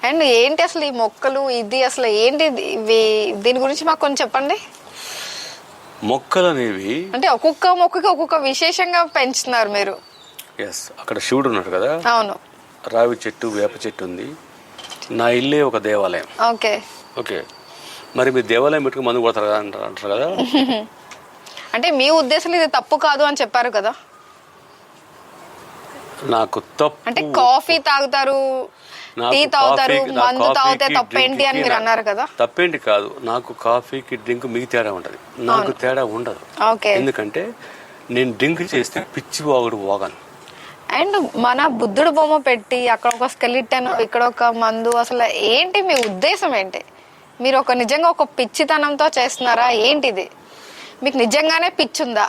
అండ్ ఏంటి అసలు ఈ మొక్కలు, ఇది అసలు ఏంటి, దీని గురించి మాకు కొంచెం చెప్పండి. మొక్కలు అనేవి అంటే ఒక్కొక్క మొక్కకి ఒక్కొక్క విశేషంగా పెంచుతున్నారు మీరు. ఎస్. అక్కడ శివుడు ఉన్నాడు కదా. అవును. రావి చెట్టు వేప చెట్టు ఉంది. నా ఇల్లే ఒక దేవాలయం. ఓకే ఓకే, మరి మీరు దేవాలయం పెట్టుకుని మందు కొడతారు కదా అంటారు కదా. అంటే మీ ఉద్దేశం ఇది తప్పు కాదు అని చెప్పారు కదా. నాకు తప్పు అంటే కాఫీ తాగుతారు, టీ తాగుతారు, మందు తాగితే తప్పేంటి అని మీరు అన్నారు కదా. తప్పేంటి కాదు, నాకు కాఫీకి డ్రింక్ మీకు తేడా ఉంటది, నాకు తేడా ఉండదు. ఓకే, ఎందుకంటే నేను డ్రింక్ చేస్తే పిచ్చి వాగుడు వాగాను. అండ్ మన బుద్ధుడు బొమ్మ పెట్టి అక్కడ ఒక స్కెలిటన్, ఇక్కడ ఒక మందు, అసలు ఏంటి మీ ఉద్దేశం ఏంటి? మీరు ఒక నిజంగా ఒక పిచ్చితనంతో చేస్తున్నారా ఏంటిది? మీకు నిజంగానే పిచ్చుందా?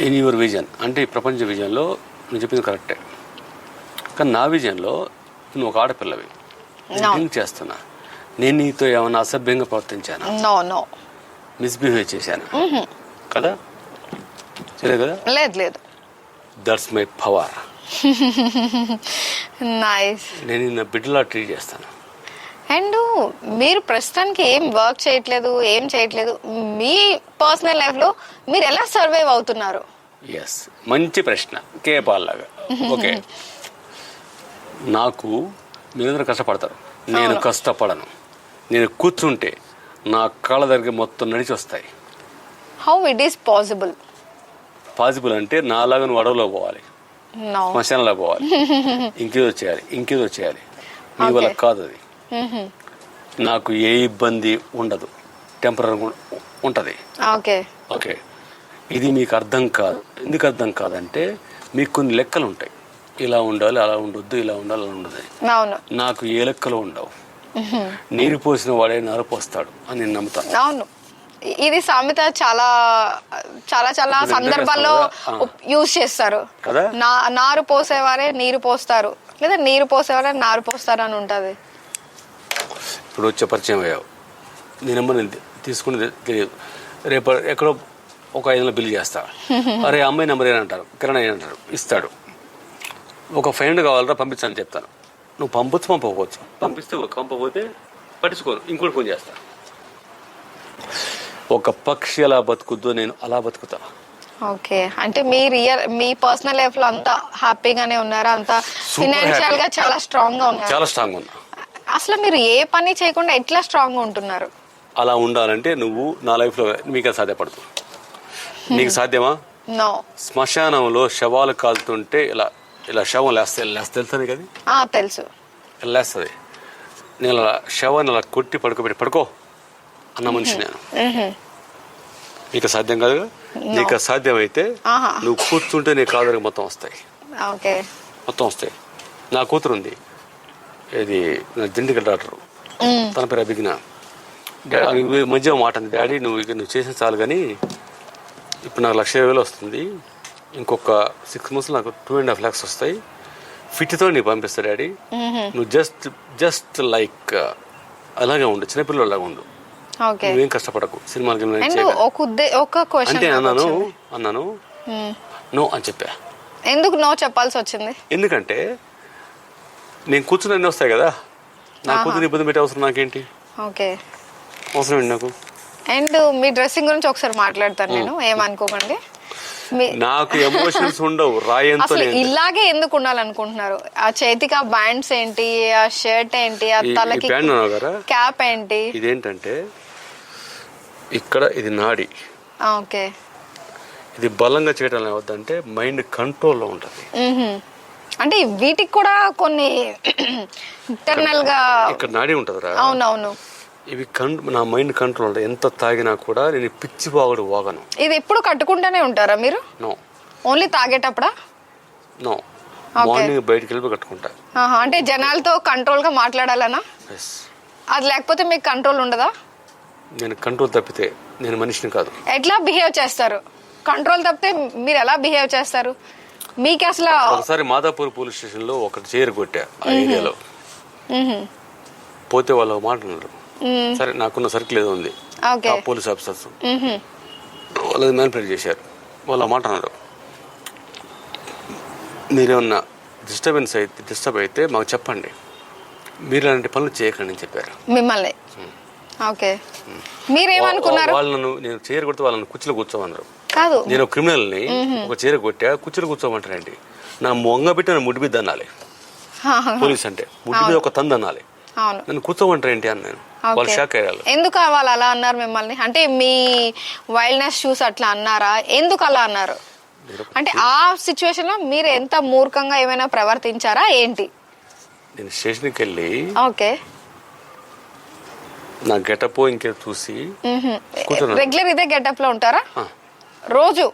ఇన్ యువర్ విజన్ అంటే ఈ ప్రపంచ విజన్లో నువ్వు చెప్పింది కరెక్టే, కానీ నా విజన్లో నువ్వు ఒక ఆడపిల్లవి, డ్రింక్ చేస్తున్నా, నేను నీతో ఏమైనా అసభ్యంగా ప్రవర్తించాను, నో నో మిస్బిహేవ్ చేశాను కదా? సరే కదా? లేదు లేదు. That's my power. నైస్. నేను నిన్న బిడ్డలా ట్రీట్ చేస్తాను. అండ్ మీరు ప్రస్తుతానికి ఏం వర్క్ చేయట్లేదు, ఏం చేయట్లేదు, మీ పర్సనల్ లైఫ్ లో మీరు ఎలా సర్వైవ్ అవుతున్నారు? ఎస్, మంచి ప్రశ్న, కేపాల్లాగా. ఓకే, నాకు మీరందరూ కష్టపడతారు, నేను కష్టపడను. నేను కూర్చుంటే నా కాళ్ళ దగ్గర మొత్తం నడిచి వస్తాయి. How it is possible? Possible అంటే నాలాగా నువ్వు అడవిలో పోవాలి, శ్మశానంలో పోవాలి, ఇంకేదో చేయాలి, ఇంకేదో చేయాలి. నీ వల్ల కాదు అది. నాకు ఏ ఇబ్బంది ఉండదు, టెంపరీ ఉంటుంది. ఓకే ఓకే, ఇది మీకు అర్థం కాదు. ఎందుకు అర్థం కాదంటే మీకు కొన్ని లెక్కలు ఉంటాయి, ఇలా ఉండాలి, అలా ఉండొద్దు, ఇలా ఉండాలి, అలా ఉండదు. నాకు ఏ లెక్కలు ఉండవు. నీరు పోసిన వాడే నారు పోస్తాడు అని నేను నమ్ముతాను. అవును, ఇది సామెత చాలా చాలా చాలా సందర్భాల్లో యూజ్ చేస్తారు కదా. నారు పోసేవారే నీరు పోస్తారు, లేదా నీరు పోసేవారే నారు పోస్తారు అని ఉంటది. ఇప్పుడు వచ్చే పరిచయం అయ్యావు, నీ నెంబర్ నేను తీసుకుని తెలియదు, రేపు ఎక్కడో ఒక 500 బిల్ చేస్తా, అరే అమ్మాయి నెంబర్ ఏనంటారు, కిరణ్ ఏనంటారు, ఇస్తాడు. ఒక ఫ్రెండ్ కావాలరా పంపించాలని చెప్తాను, నువ్వు పంపవచ్చు, పంపిస్తే పంపకపోతే పట్టించుకోను, ఇంకోటి ఫోన్ చేస్తా. ఒక పక్షి ఎలా బతుకుద్దో నేను అలా బతుకుతా. ఓకే, అంటే మీ పర్సనల్ లైఫ్ లో అంతా హ్యాపీగానే ఉన్నారా? అంతా ఫైనాన్షియల్ గా చాలా స్ట్రాంగ్ గా ఉన్నారు? చాలా స్ట్రాంగ్ ఉన్నా. అసలు మీరు ఏ పని చేయకుండా ఎట్లా స్ట్రాంగ్ గా ఉంటున్నారు? అలా ఉండాలంటే నువ్వు నా లైఫ్ లో మీకు సాధ్యపడదు. నీకు సాధ్యమా? నో. శ్మశానంలో శవాలు కాలుతుంటే ఇలా ఇలా శవం లేస్తే తెలుస్తుంది కదా? తెలుసు, లేస్తుంది. నేను అలా శవాన్ని అలా కొట్టి పడుకో అన్న మనిషి నేను. నీకు సాధ్యం కాదుగా? నీకు సాధ్యమైతే నువ్వు కూర్చుంటే నీ కాదు మొత్తం వస్తాయి. మొత్తం వస్తాయి. నా కూతురు ఉంది, ఇది దిండికల్ డాక్టర్, తన పేరు అభిజ్ఞ. మధ్య మాట అంది, డాడీ నువ్వు చేసిన చాలు కానీ ఇప్పుడు నాకు 1,20,000 వస్తుంది, ఇంకొక 6 months నాకు 2.5 lakhs వస్తాయి, ఫిట్తో నీకు పంపిస్తా డాడీ, నువ్వు జస్ట్ లైక్ అలాగే ఉండు, చిన్నపిల్లలాగా ఉండు, నువ్వేం కష్టపడకు, సినిమాలకి అంటే అన్నాను. నో అని చెప్పా. ఎందుకు నో చెప్పాల్సి వచ్చింది? ఎందుకంటే నేను కూర్చుని అన్నీ వస్తాయి కదా, నా కూతురు ఇబ్బంది పెట్టే అవసరం నాకేంటి? అవసరం ఏంటి నాకు? అండ్ మీ డ్రెస్సింగ్ గురించి ఒకసారి మాట్లాడతాను నేను, ఏమనుకోకండి. నాకు ఎమోషన్స్ ఉండవు, రాయంతో. ఇలాగే ఎందుకు ఉండాలనుకుంటున్నారు? ఆ చేతికి ఆ బ్యాండ్స్ ఏంటి, ఆ షర్ట్ ఏంటి, ఆ తలకి క్యాప్ ఏంటి? ఇదేంటంటే ఇక్కడ ఇది నాడి, ఓకే, ఇది బలంగా చేయడం వద్దంటే మైండ్ కంట్రోల్లో ఉంటుంది. అంటే వీటికి కూడా కొన్ని ఇంటర్నల్ గా ఇక్కడ నాడి ఉంటుందిరా. అవునవును, ఇవి నా మైండ్ కంట్రోల్ ఉంటుంది. ఎంత తాగినా కూడా నేను పిచ్చి బాగుడు వాగను. ఇది ఎప్పుడు కట్టుకుంటూనే ఉంటారా మీరు? నో, ఓన్లీ తాగేటప్పుడా? నో, మార్నింగ్ బయటికి వెళ్ళి కట్టుకుంటా. అంటే జనాలతో కంట్రోల్ గా మాట్లాడాలనా? అది లేకపోతే మీకు కంట్రోల్ ఉండదా? నేను కంట్రోల్ తప్పితే నేను మనిషిని కాదు. ఎట్లా బిహేవ్ చేస్తారు? కంట్రోల్ తప్పితే మీరు ఎలా బిహేవ్ చేస్తారు? మీకు అసలు ఒకసారి మాదాపూర్ పోలీస్ స్టేషన్ లో ఒకటి చైర్ కొట్టా ఆ ఏరియాలో, పోతే వాళ్ళు మాట్లాడారు. సరే, నాకున్న సర్కిల్ ఏదో ఉంది, పోలీస్ ఆఫీసర్స్ వాళ్ళది మ్యానిపులేట్ చేశారు. వాళ్ళు మాట అన్నారు, మీరేమన్నా డిస్టర్బ్ అయితే మాకు చెప్పండి, మీరు అలాంటి పనులు చేయకండి అని చెప్పారు మిమ్మల్ని. మీరేమనుకున్నారు? వాళ్ళను నేను చైర్ కొడితే వాళ్ళని కుర్చీలో కూర్చోమన్నారు. కాదు నేను ఒక క్రిమినల్ని ఒక చీర కొట్టా కూర్చొని కూర్చోమంటానండి. నా మొంగ పెట్టి నన్ను ముడ్డి మీద అనాలి. పోలీస్ అంటే ముడ్డి మీద ఒక తంది అనాలి. అవును, నన్ను కూర్చోమంటారు ఏంటి అని నేను వాళ్ళు షాక్ అయ్యారు. ఎందుకు వాళ్ళు అలా అన్నారు మిమ్మల్ని? అంటే మీ వైల్డ్నెస్ చూసి అట్లా అన్నారా? ఎందుకు అలా అన్నారు? అంటే ఆ సిచ్యువేషన్ లో మీరు ఎంత మూర్ఖంగా ఏమైనా ప్రవర్తించారా ఏంటి? నేను స్టేషన్కి వెళ్ళి ఓకే, నా గెటప్ ఇంకే చూసి రెగ్యులర్ ఇదే గెటప్ లో ఉంటారా రోజు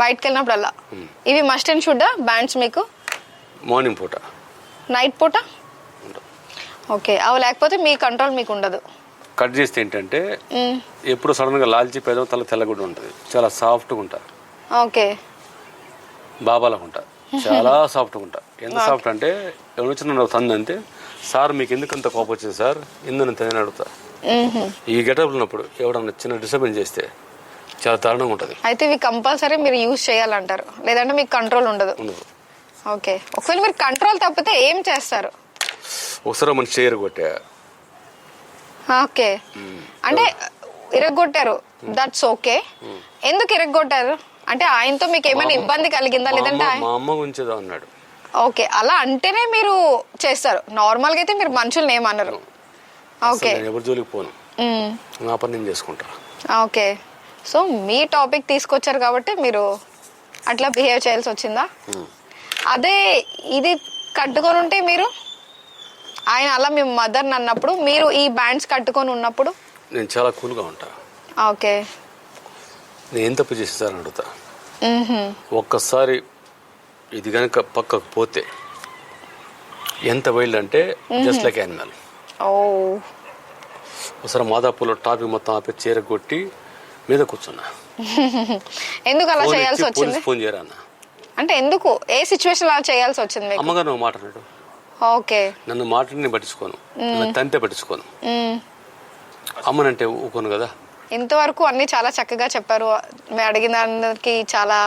బయటకు వెళ్ళినప్పుడల్లా? ఇవి మస్ట్ అండ్ షుడ్ బ్యాండ్స్ మీకు? మార్నింగ్ పూట, నైట్ పూట? ఓకే, అవి లేకపోతే మీ కంట్రోల్ మీకు ఉండదు. కట్ చేస్తే ఏంటంటే ఎప్పుడు సడన్ గా లాల్చి పేదం తల తెల్లగుడ్డ ఉంటుంది, చాలా సాఫ్ట్గా ఉంటారు. ఓకే, బాబాలకు ఉంటారు, చాలా సాఫ్ట్గా ఉంటారు. ఎంత సాఫ్ట్ అంటే ఎవరు వచ్చిన తంది అంతే, సార్ మీకు ఎందుకు అంత కోపం వచ్చింది సార్ ఇందని నేను అడుగుతా. ఈ గెటప్ ఉన్నప్పుడు ఎవడన్నా చిన్న డిస్టర్బెన్స్ చేస్తే చాలా దారుణంగా ఉంటుంది. అయితే ఇవి కంపల్సరీ మీరు యూజ్ చేయాలంటారు, లేదంటే మీకు కంట్రోల్ ఉండదు. ఓకే, ఒకవేళ మీరు కంట్రోల్ తప్పితే ఏం చేస్తారు? ఒకసారి మన చీర కొట్టా. ఓకే, అంటే ఇరగొట్టారు, దట్స్ ఓకే. ఎందుకు ఇరగొట్టారు? అంటే ఆయనతో మీకు ఏమైనా ఇబ్బంది కలిగిందా లేదంటే? మా అమ్మ గురించి అన్నాడు. ఓకే, అలా అంటేనే మీరు చేస్తారు. నార్మల్ గా అయితే మీరు మనుషుల్ని ఏమన్నారు. ఓకే, ఎవరి జోలికి పోను, నా పని నేను చేసుకుంటా. ఓకే, సో మీ టాపిక్ తీసుకొచ్చారు కాబట్టి మీరు అట్లా బిహేవ్ చేయాల్సి వచ్చిందా? అదే ఇది కట్టుకొని ఉంటే మీరు, ఆయన అలా మీ మదర్ అన్నప్పుడు మీరు ఈ బ్యాండ్స్ కట్టుకొని ఉన్నప్పుడు? నేను చాలా కూల్గా ఉంటా. ఓకే, నేను ఏం తప్పు చేసేసారని అడుగుతా. ఒక్కసారి ఇది కనుక పక్కకు పోతే ఎంత వైల్డ్ అంటే జస్ట్ లైక్ యానిమల్. ఓ, ఒకసారి మాదాపూర్లో టాపిక్ మొత్తం ఆపి చీర కొట్టి మీద కూర్చున్నా. ఎందుకు అలా చేయాల్సి వచ్చింది? ఫోన్ చేయరా అన్న. అంటే ఎందుకు, ఏ సిచ్యువేషన్ అలా చేయాల్సి వచ్చింది? అమ్మగారు నువ్వు మాట్లాడు. ఓకే, నన్ను మాటని పట్టించుకోను, తంతే పట్టించుకోను. అమ్మనంటే ఊకోను కదా. ఇంతవరకు అన్ని చాలా చక్కగా చెప్పారు, మేము అడిగిన దానికి చాలా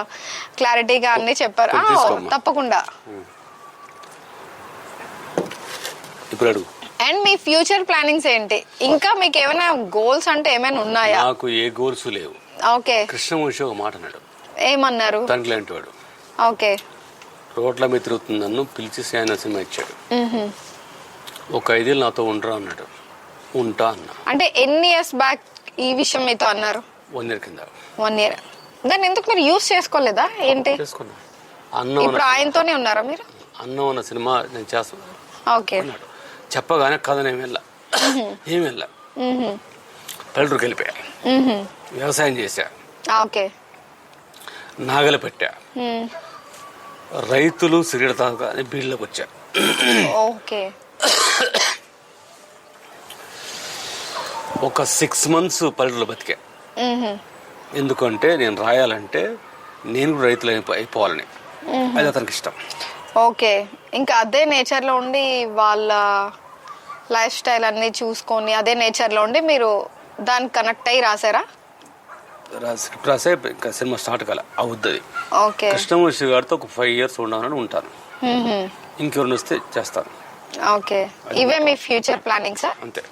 క్లారిటీగా అన్ని చెప్పారు. తప్పకుండా. ఇప్పుడు అడుగు. అండ్ మీ ఫ్యూచర్ ప్లానింగ్స్ ఏంటి? ఇంకా మీకు ఏమైనా గోల్స్ అంటే ఏమైనా ఉన్నాయా? నాకు ఏ గోల్స్ లేవు. ఓకే, కృష్ణవంశీ ఒక మాట అన్నాడు. ఏమన్నారు? తండ్రి లాంటి వాడు. ఓకే, రోడ్ల మీద తిరుగుతుంది, నన్ను పిలిచి ఆయన సినిమా ఇచ్చాడు. ఒక 5 ఏళ్ళు నాతో ఉండరా అన్నాడు. ఉంటా అన్నా. అంటే ఎన్ని ఇయర్స్ బ్యాక్ ఈ విషయం మీతో అన్నారు? 1 year కింద. 1 year. దాన్ని ఎందుకు మీరు యూజ్ చేసుకోలేదా ఏంటి? చేసుకున్నా. అన్నం ఇప్పుడు ఆయనతోనే ఉన్నారా మీరు? అన్నం అన్న సినిమా నేను చేస్తాను ఓకే అన్నాడు. చెప్పగానే కథను ఏమి వెళ్ళా పల్లెటూరుకి వెళ్ళిపోయా. వ్యవసాయం చేశా. ఓకే, నాగలి పెట్టా. రైతులు సిగరెట్ తాగని బీళ్ళకి వచ్చా. ఓకే, ఒక 6 months పల్లెటూరులో బతికా. ఎందుకంటే నేను రాయాలంటే నేను కూడా రైతులు అయిపోవాలని, అది అతనికి ఇష్టం. ఓకే, ఇంకా అదే నేచర్ లో ఉండి వాళ్ళ లైఫ్ స్టైల్ అన్ని చూసుకొని అదే నేచర్ లో ఉండి మీరు దానికి కనెక్ట్ అయ్యి రాసారా? రాసే ఇంకా సినిమా స్టార్ట్ కాలే అవుద్ది. ఓకే, కృష్ణవంశీ గారితో ఒక 5 years ఉండాలని ఉంటాను. ఇంకెవరిని వస్తే చేస్తాను. ఓకే, ఇవే మీ ఫ్యూచర్ ప్లానింగ్స్? అంతే.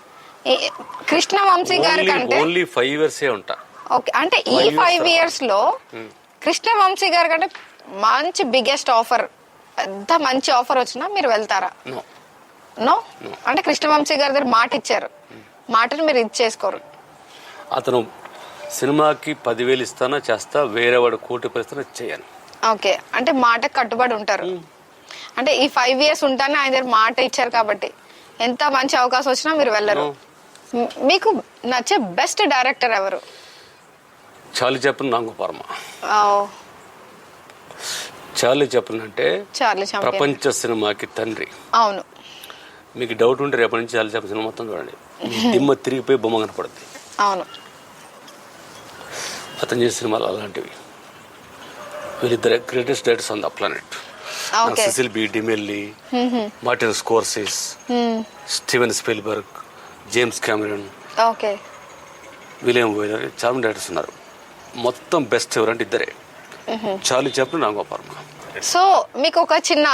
కృష్ణవంశీ గారి కంటే ఓన్లీ 5 years ఉంటా. ఓకే, అంటే ఈ 5 years లో కృష్ణవంశీ గారి కంటే మంచి బిగ్గెస్ట్ ఆఫర్, పెద్ద మంచి ఆఫర్ వచ్చినా మీరు వెళ్తారా? నో. అంటే కృష్ణవంశీ గారి దగ్గర మాట ఇచ్చారు, మాటను మీరు ఇచ్చేసుకోరు. అతను సినిమాకి 10,000 ఇస్తానా చేస్తా, వేరే వాడు 1 కోటి ఇస్తానా చేయను. ఓకే, అంటే మాటకు కట్టుబడి ఉంటారు. అంటే ఈ 5 years ఉంటానే ఆయన దగ్గర మాట ఇచ్చారు కాబట్టి ఎంత మంచి అవకాశం వచ్చినా మీరు వెళ్ళరు. మీకు నచ్చే బెస్ట్ డైరెక్టర్ ఎవరు? చార్లీ చాప్లిన్, నాగోపర్మ. చార్లీ చాప్లిన్ అంటే ప్రపంచ సినిమాకి తండ్రి. అవును. మీకు డౌట్ ఉంటే రేపటి నుంచి చార్లీ చాప్లిన్ సినిమా మొత్తం చూడండి, దిమ్మ తిరిగిపోయి బొమ్మ కనపడుద్ది. అవును, అతను చేసిన సినిమాలు అలాంటివి. వీళ్ళిద్దరే greatest directors on the planet. Cecil B DeMille, Martin Scorsese, Steven Spielberg, James Cameron, William Wyler, చాలా మంది డైరెక్టర్స్ ఉన్నారు. మొత్తం బెస్ట్ ఎవరంటే ఇద్దరే, చార్లీ చాప్లిన్, నాగోపర్మ. సో మీకు ఒక చిన్న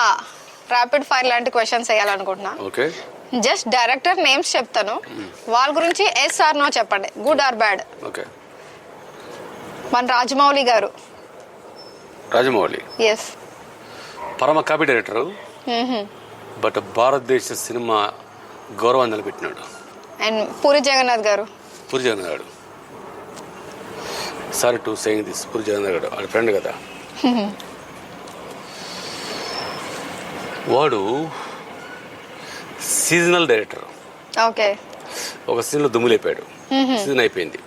ర్యాపిడ్ ఫైర్ లాంటి క్వశ్చన్స్ వేయాలనుకుంటున్నా. ఓకే, జస్ట్ డైరెక్టర్ నేమ్స్ చెప్తాను, వాళ్ళ గురించి ఎస్ ఆర్ నో చెప్పండి, గుడ్ ఆర్ బ్యాడ్. ఓకే. మన రాజమౌళి గారు. రాజమౌళి ఎస్. పరమ కాపీ డైరెక్టరు, బట్ భారతదేశ సినిమా గౌరవాన్ని నిలబెట్టినాడు. And Puri Jagannath garu. Puri Jagannath garu, sorry to saying this, Puri Jagannath garu వాడి ఫ్రెండ్ కదా. వాడు సీజనల్ డైరెక్టర్. ఓకే. ఒక సీజన్లో దుమ్ములేపాడు, సీజన్ అయిపోయింది.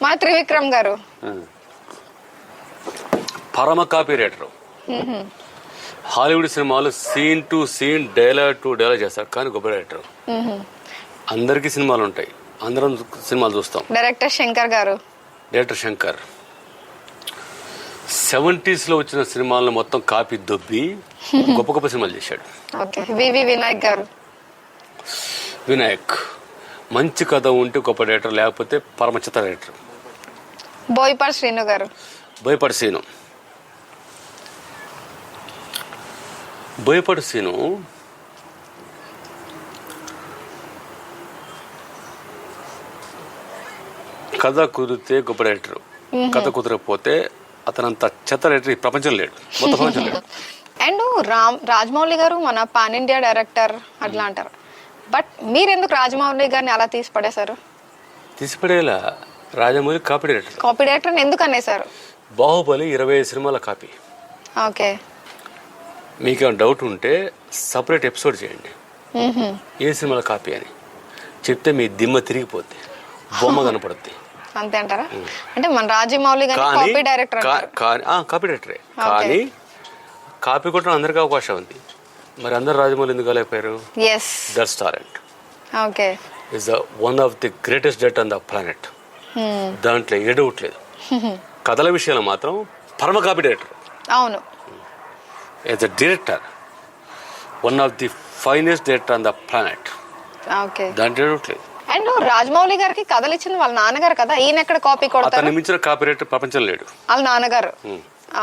మా త్రివిక్రమ్ గారు పరమ కాపీ రైటరు. హాలీవుడ్ సినిమాలు scene to scene, dialogue to dialogue చేస్తారు, కానీ గొప్ప డైరెక్టర్. అందరికీ సినిమాలు ఉంటాయి, అందరం సినిమాలు చూస్తాం. డైరెక్టర్ శంకర్ గారు. డైరెక్టర్ శంకర్ 70s లో వచ్చిన సినిమాలను మొత్తం కాపీ దొబ్బి గొప్ప గొప్ప సినిమాలు చేశాడు. ఓకే. వివి వినాయక్ గారు. వినాయక్ మంచి కథ ఉంటే గొప్ప డైరెక్టర్, లేకపోతే పరమచిత డైరెక్టర్. బోయపాటి శ్రీను గారు. బోయపాటి సీను. బోయపాటి సీను కథ కుదిరితే గొప్ప డైరెక్టర్, కథ కుదరకపోతే అతనంత చెత్త డైరెక్టర్ ఈ ప్రపంచం లేడు, మొత్తం ప్రపంచం లేడు. అండ్ రాజమౌళి గారు మన పాన్ ఇండియా డైరెక్టర్ అట్లా అంటారు, బట్ మీరెందుకు రాజమౌళి గారిని అలా తీసి పడేశారు? తీసిపడేలా Rajamouli copy director. Copy director ఎందుకు అనేసారు? బాహుబలి 25 సినిమాల కాపీ. ఓకే. మీకేమైనా డౌట్ ఉంటే సపరేట్ ఎపిసోడ్ చేయండి, ఏ సినిమాల కాపీ అని చెప్తే మీ దిమ్మ తిరిగిపోద్ది, బొమ్మ కనపడుద్ది. అంతే అంటారా? అంటే మన రాజమౌళి గారు కాపీ డైరెక్టర్. కాపీ డైరెక్టరే, కానీ కాపీ కొట్టడం అందరికీ అవకాశం ఉంది. మరి అందరు రాజమౌళి ఎందుకు కాలేకపోయారు? That's talent. Okay. Is the one of the greatest director on the planet. దాంట్లో ఏ డౌట్ లేదు. కథల విషయంలో మాత్రం పరమ కాపీ డైరెక్టర్. అవును. As a director one of the finest director on the planet. Okay. దాంట్లో ఏ డౌట్ లేదు. అండ్ రాజమౌళి గారికి కథలు ఇచ్చింది వాళ్ళ నాన్నగారు కదా, ఈయన ఎక్కడ కాపీ కొడతారు? అతన్ని మించిన కాపీ రైటర్ ప్రపంచం లేడు. వాళ్ళ నాన్నగారు.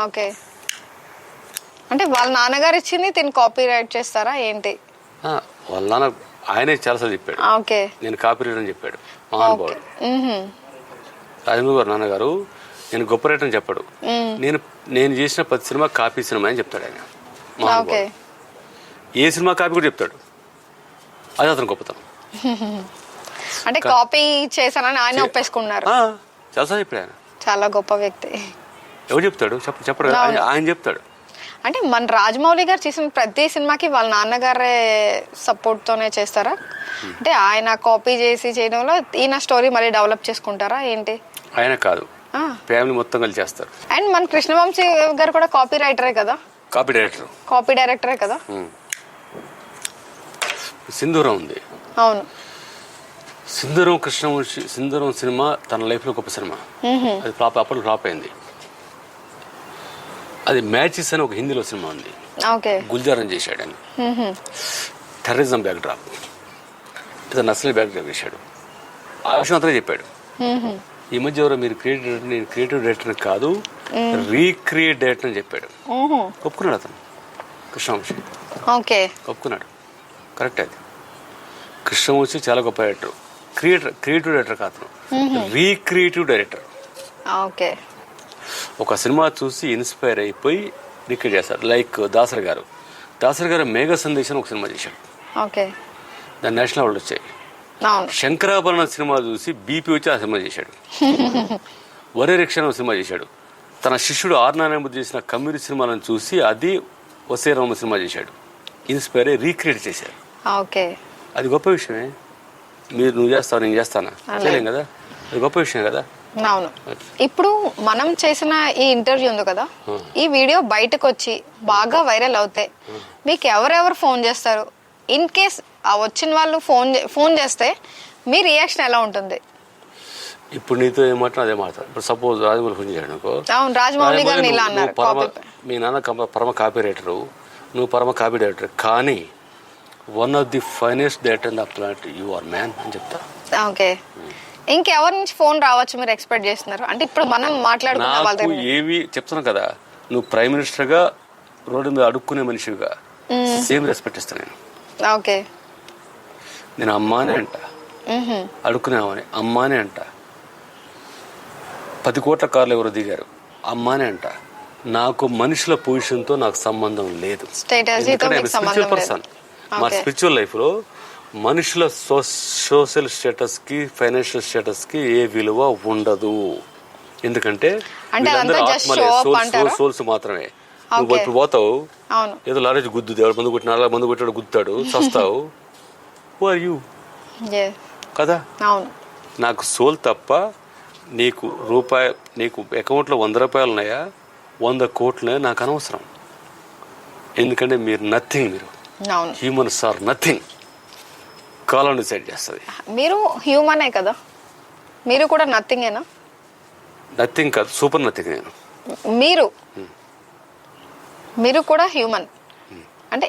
ఓకే. అంటే వాళ్ళ నాన్నగారు ఇచ్చింది తిని కాపీ రైట్ చేస్తారా ఏంటి? వాళ్ళ నాన్న ఆయనే చాలాసార్లు చెప్పాడు, ఓకే, నేను కాపీ రైటర్ అని చెప్పాడు. మహానుభావుడు రాజమౌళి గారు నాన్నగారు నేను గొప్ప రైటర్ అని చెప్పాడు. నేను చేసిన 10 సినిమా కాపీ సినిమా అని చెప్తాడు ఆయన. మహానుభావుడు. ఏ సినిమా కాపీ కూడా చెప్తాడు, అది అతను గొప్పతనం. అంటే కాపీ చేశానని ఆయన ఒప్పేసుకున్నారు. చాలాసార్లు చెప్పాడు ఆయన. చాలా గొప్ప వ్యక్తి. ఎవరు చెప్తాడు? చెప్పడు, ఆయన చెప్తాడు. అంటే మన రాజమౌళి గారు చేసిన ప్రతి సినిమాకి వాళ్ళ నాన్నగారే సపోర్ట్ తోనే చేస్తారా? అంటే ఆయన కాపీ చేసి చేయడంలో ఈయన స్టోరీ మళ్ళీ డెవలప్ చేసుకుంటారా ఏంటి? ఆయన కాదు, ఫ్యామిలీ మొత్తం కలిసి చేస్తారు. అండ్ మన కృష్ణవంశీ గారు కూడా కాపీ రైటరే కదా? కాపీ డైరెక్టర్, కాపీ డైరెక్టరే కదా. సింధూరం ఉంది. అవును. సింధూరం కృష్ణవంశీ, సింధూరం సినిమా తన లైఫ్లో గొప్ప సినిమా. అది అప్పట్లో ఫ్లాప్ అయింది. అది మ్యాచెస్ అని ఒక హిందీలో సినిమా ఉంది. గుల్జారన్ చేశాడు అని. Terrorism back drop, Naxal back drop చేశాడు. ఆ విషయం అంతా చెప్పాడు. ఈ మధ్య ఎవరో మీరు నేను క్రియేటివ్ డైరెక్టర్ కాదు, రీక్రియేట్ డైరెక్టర్ అని చెప్పాడు. ఒప్పుకున్నాడు అతను, కృష్ణవంశీ ఒప్పుకున్నాడు. కరెక్ట్. అది కృష్ణవంశీ చాలా గొప్ప డైరెక్టర్, క్రియేటివ్ డైరెక్టర్ కాదు, రీక్రియేటివ్ డైరెక్టర్. ఒక సినిమా చూసి ఇన్స్పైర్ అయిపోయి రీక్రియేట్ చేస్తారు. లైక్ దాసరి గారు మేఘ సందేశం ఒక సినిమా చేశాడు, దాని నేషనల్ అవార్డు వచ్చాయి. శంకరాభరణ సినిమా చూసి బీపీ వచ్చి ఆ సినిమా చేశాడు. వరే రిక్షణ సినిమా చేశాడు. తన శిష్యుడు ఆర్నారాయణమూర్తి చేసిన కమ్యూనిటీ సినిమాలను చూసి అది వసే రామ సినిమా చేశాడు. ఇన్స్పైర్ అయ్యి రీక్రియేట్ చేశారు. అది గొప్ప విషయమే. నువ్వు చేస్తావు, నేను చేస్తానా? చేయలేం కదా, అది గొప్ప విషయం కదా. అవును. ఇప్పుడు మనం చేసిన ఈ ఇంటర్వ్యూ ఉంది కదా, ఈ వీడియో బయటకు వచ్చి బాగా వైరల్ అవుతే మీకు ఎవరెవరు ఫోన్ చేస్తారు? ఇన్ కేస్ వచ్చిన వాళ్ళు ఫోన్ చేస్తే మీ రియాక్షన్ ఎలా ఉంటుంది? ఇప్పుడు నీతో ఏం మాట్లాడు అదే మాట్లాడు. ఇప్పుడు సపోజ్ రాజమౌళి ఫోన్ చేశాడు అనుకో, రాజమౌళి గారిని ఇలా అన్నారు, మీ నాన్న పరమ కాపీ రైటరు, నువ్వు పరమ కాపీ డైరెక్టర్, కానీ one of the finest director in the planet, you are man అని చెప్తా. ఓకే. ఇంకెవరి నుంచి ఫోన్ రావచ్చు మీరు ఎక్స్పెక్ట్ చేస్తున్నారు? అంటే ఇప్పుడు మనం మాట్లాడుకున్న వాళ్ళతో ఏవి చెప్తున్నాం కదా, నువ్వు ప్రైమ్ మినిస్టర్ గా రోడ్డు మీద అడుక్కునే మనిషిగా సేమ్ రెస్పెక్ట్ ఇస్తాను నేను. ఓకే. నేను అమ్మానే అంట, అడుక్కునేవాని అమ్మానే అంట. 10 కోట్ల కార్లు ఎవరు దిగారు అమ్మానే అంట. నాకు మనుషుల పొజిషన్తో నాకు సంబంధం లేదు. Spiritual person. మా స్పిరిచువల్ లైఫ్లో మనుషుల సోషల్ స్టేటస్కి, ఫైనాన్షియల్ స్టేటస్కి ఏ విలువ ఉండదు. ఎందుకంటే సోల్స్ మాత్రమే. నువ్వు ఇప్పుడు పోతావు, ఏదో లారేజ్ గుద్దుది, ఎవరు మందు కొట్టిన మందు కొట్టాడు గుద్దుతాడు, చస్తావు. యూ కదా. నాకు సోల్ తప్ప నీకు రూపాయి, నీకు అకౌంట్లో 100 రూపాయలు ఉన్నాయా, 100 కోట్లు నాకు అనవసరం. ఎందుకంటే మీరు నథింగ్. మీరు హ్యూమన్స్ ఆర్ నథింగ్. కాలం డిసైడ్ చేస్తుంది. మీరు హ్యూమనే కదా, మీరు కూడా నథింగేనా? నథింగ్ కాదు, సూపర్ నథింగ్. మీరు కూడా హ్యూమన్ అంటే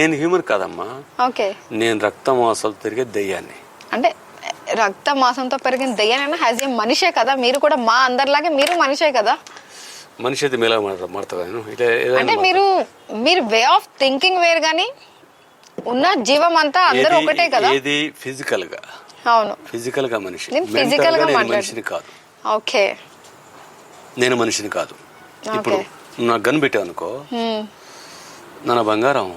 నేను హ్యూమన్ కాదమ్మా. ఓకే, నేను రక్త మాసాలు తిరిగే దెయ్యాన్ని. అంటే రక్త మాసంతో పెరిగిన దెయ్యానైనా హ్యాజ్ ఏ మనిషే కదా. మీరు కూడా మా అందరిలాగే మీరు మనిషే కదా. మనిషి అయితే మీలా మాడతాను. అంటే మీరు వే ఆఫ్ థింకింగ్ వేరు, కానీ ఉన్న జీవం అంతా అందరూ ఒకటే కదా. ఏది ఫిజికల్ గా. అవును, ఫిజికల్ గా మనిషి. ఫిజికల్ గా మనిషిని కాదు. ఓకే, నేను మనిషిని కాదు. ఇప్పుడు నాకు గన్ పెట్టావు అనుకో, నా బంగారం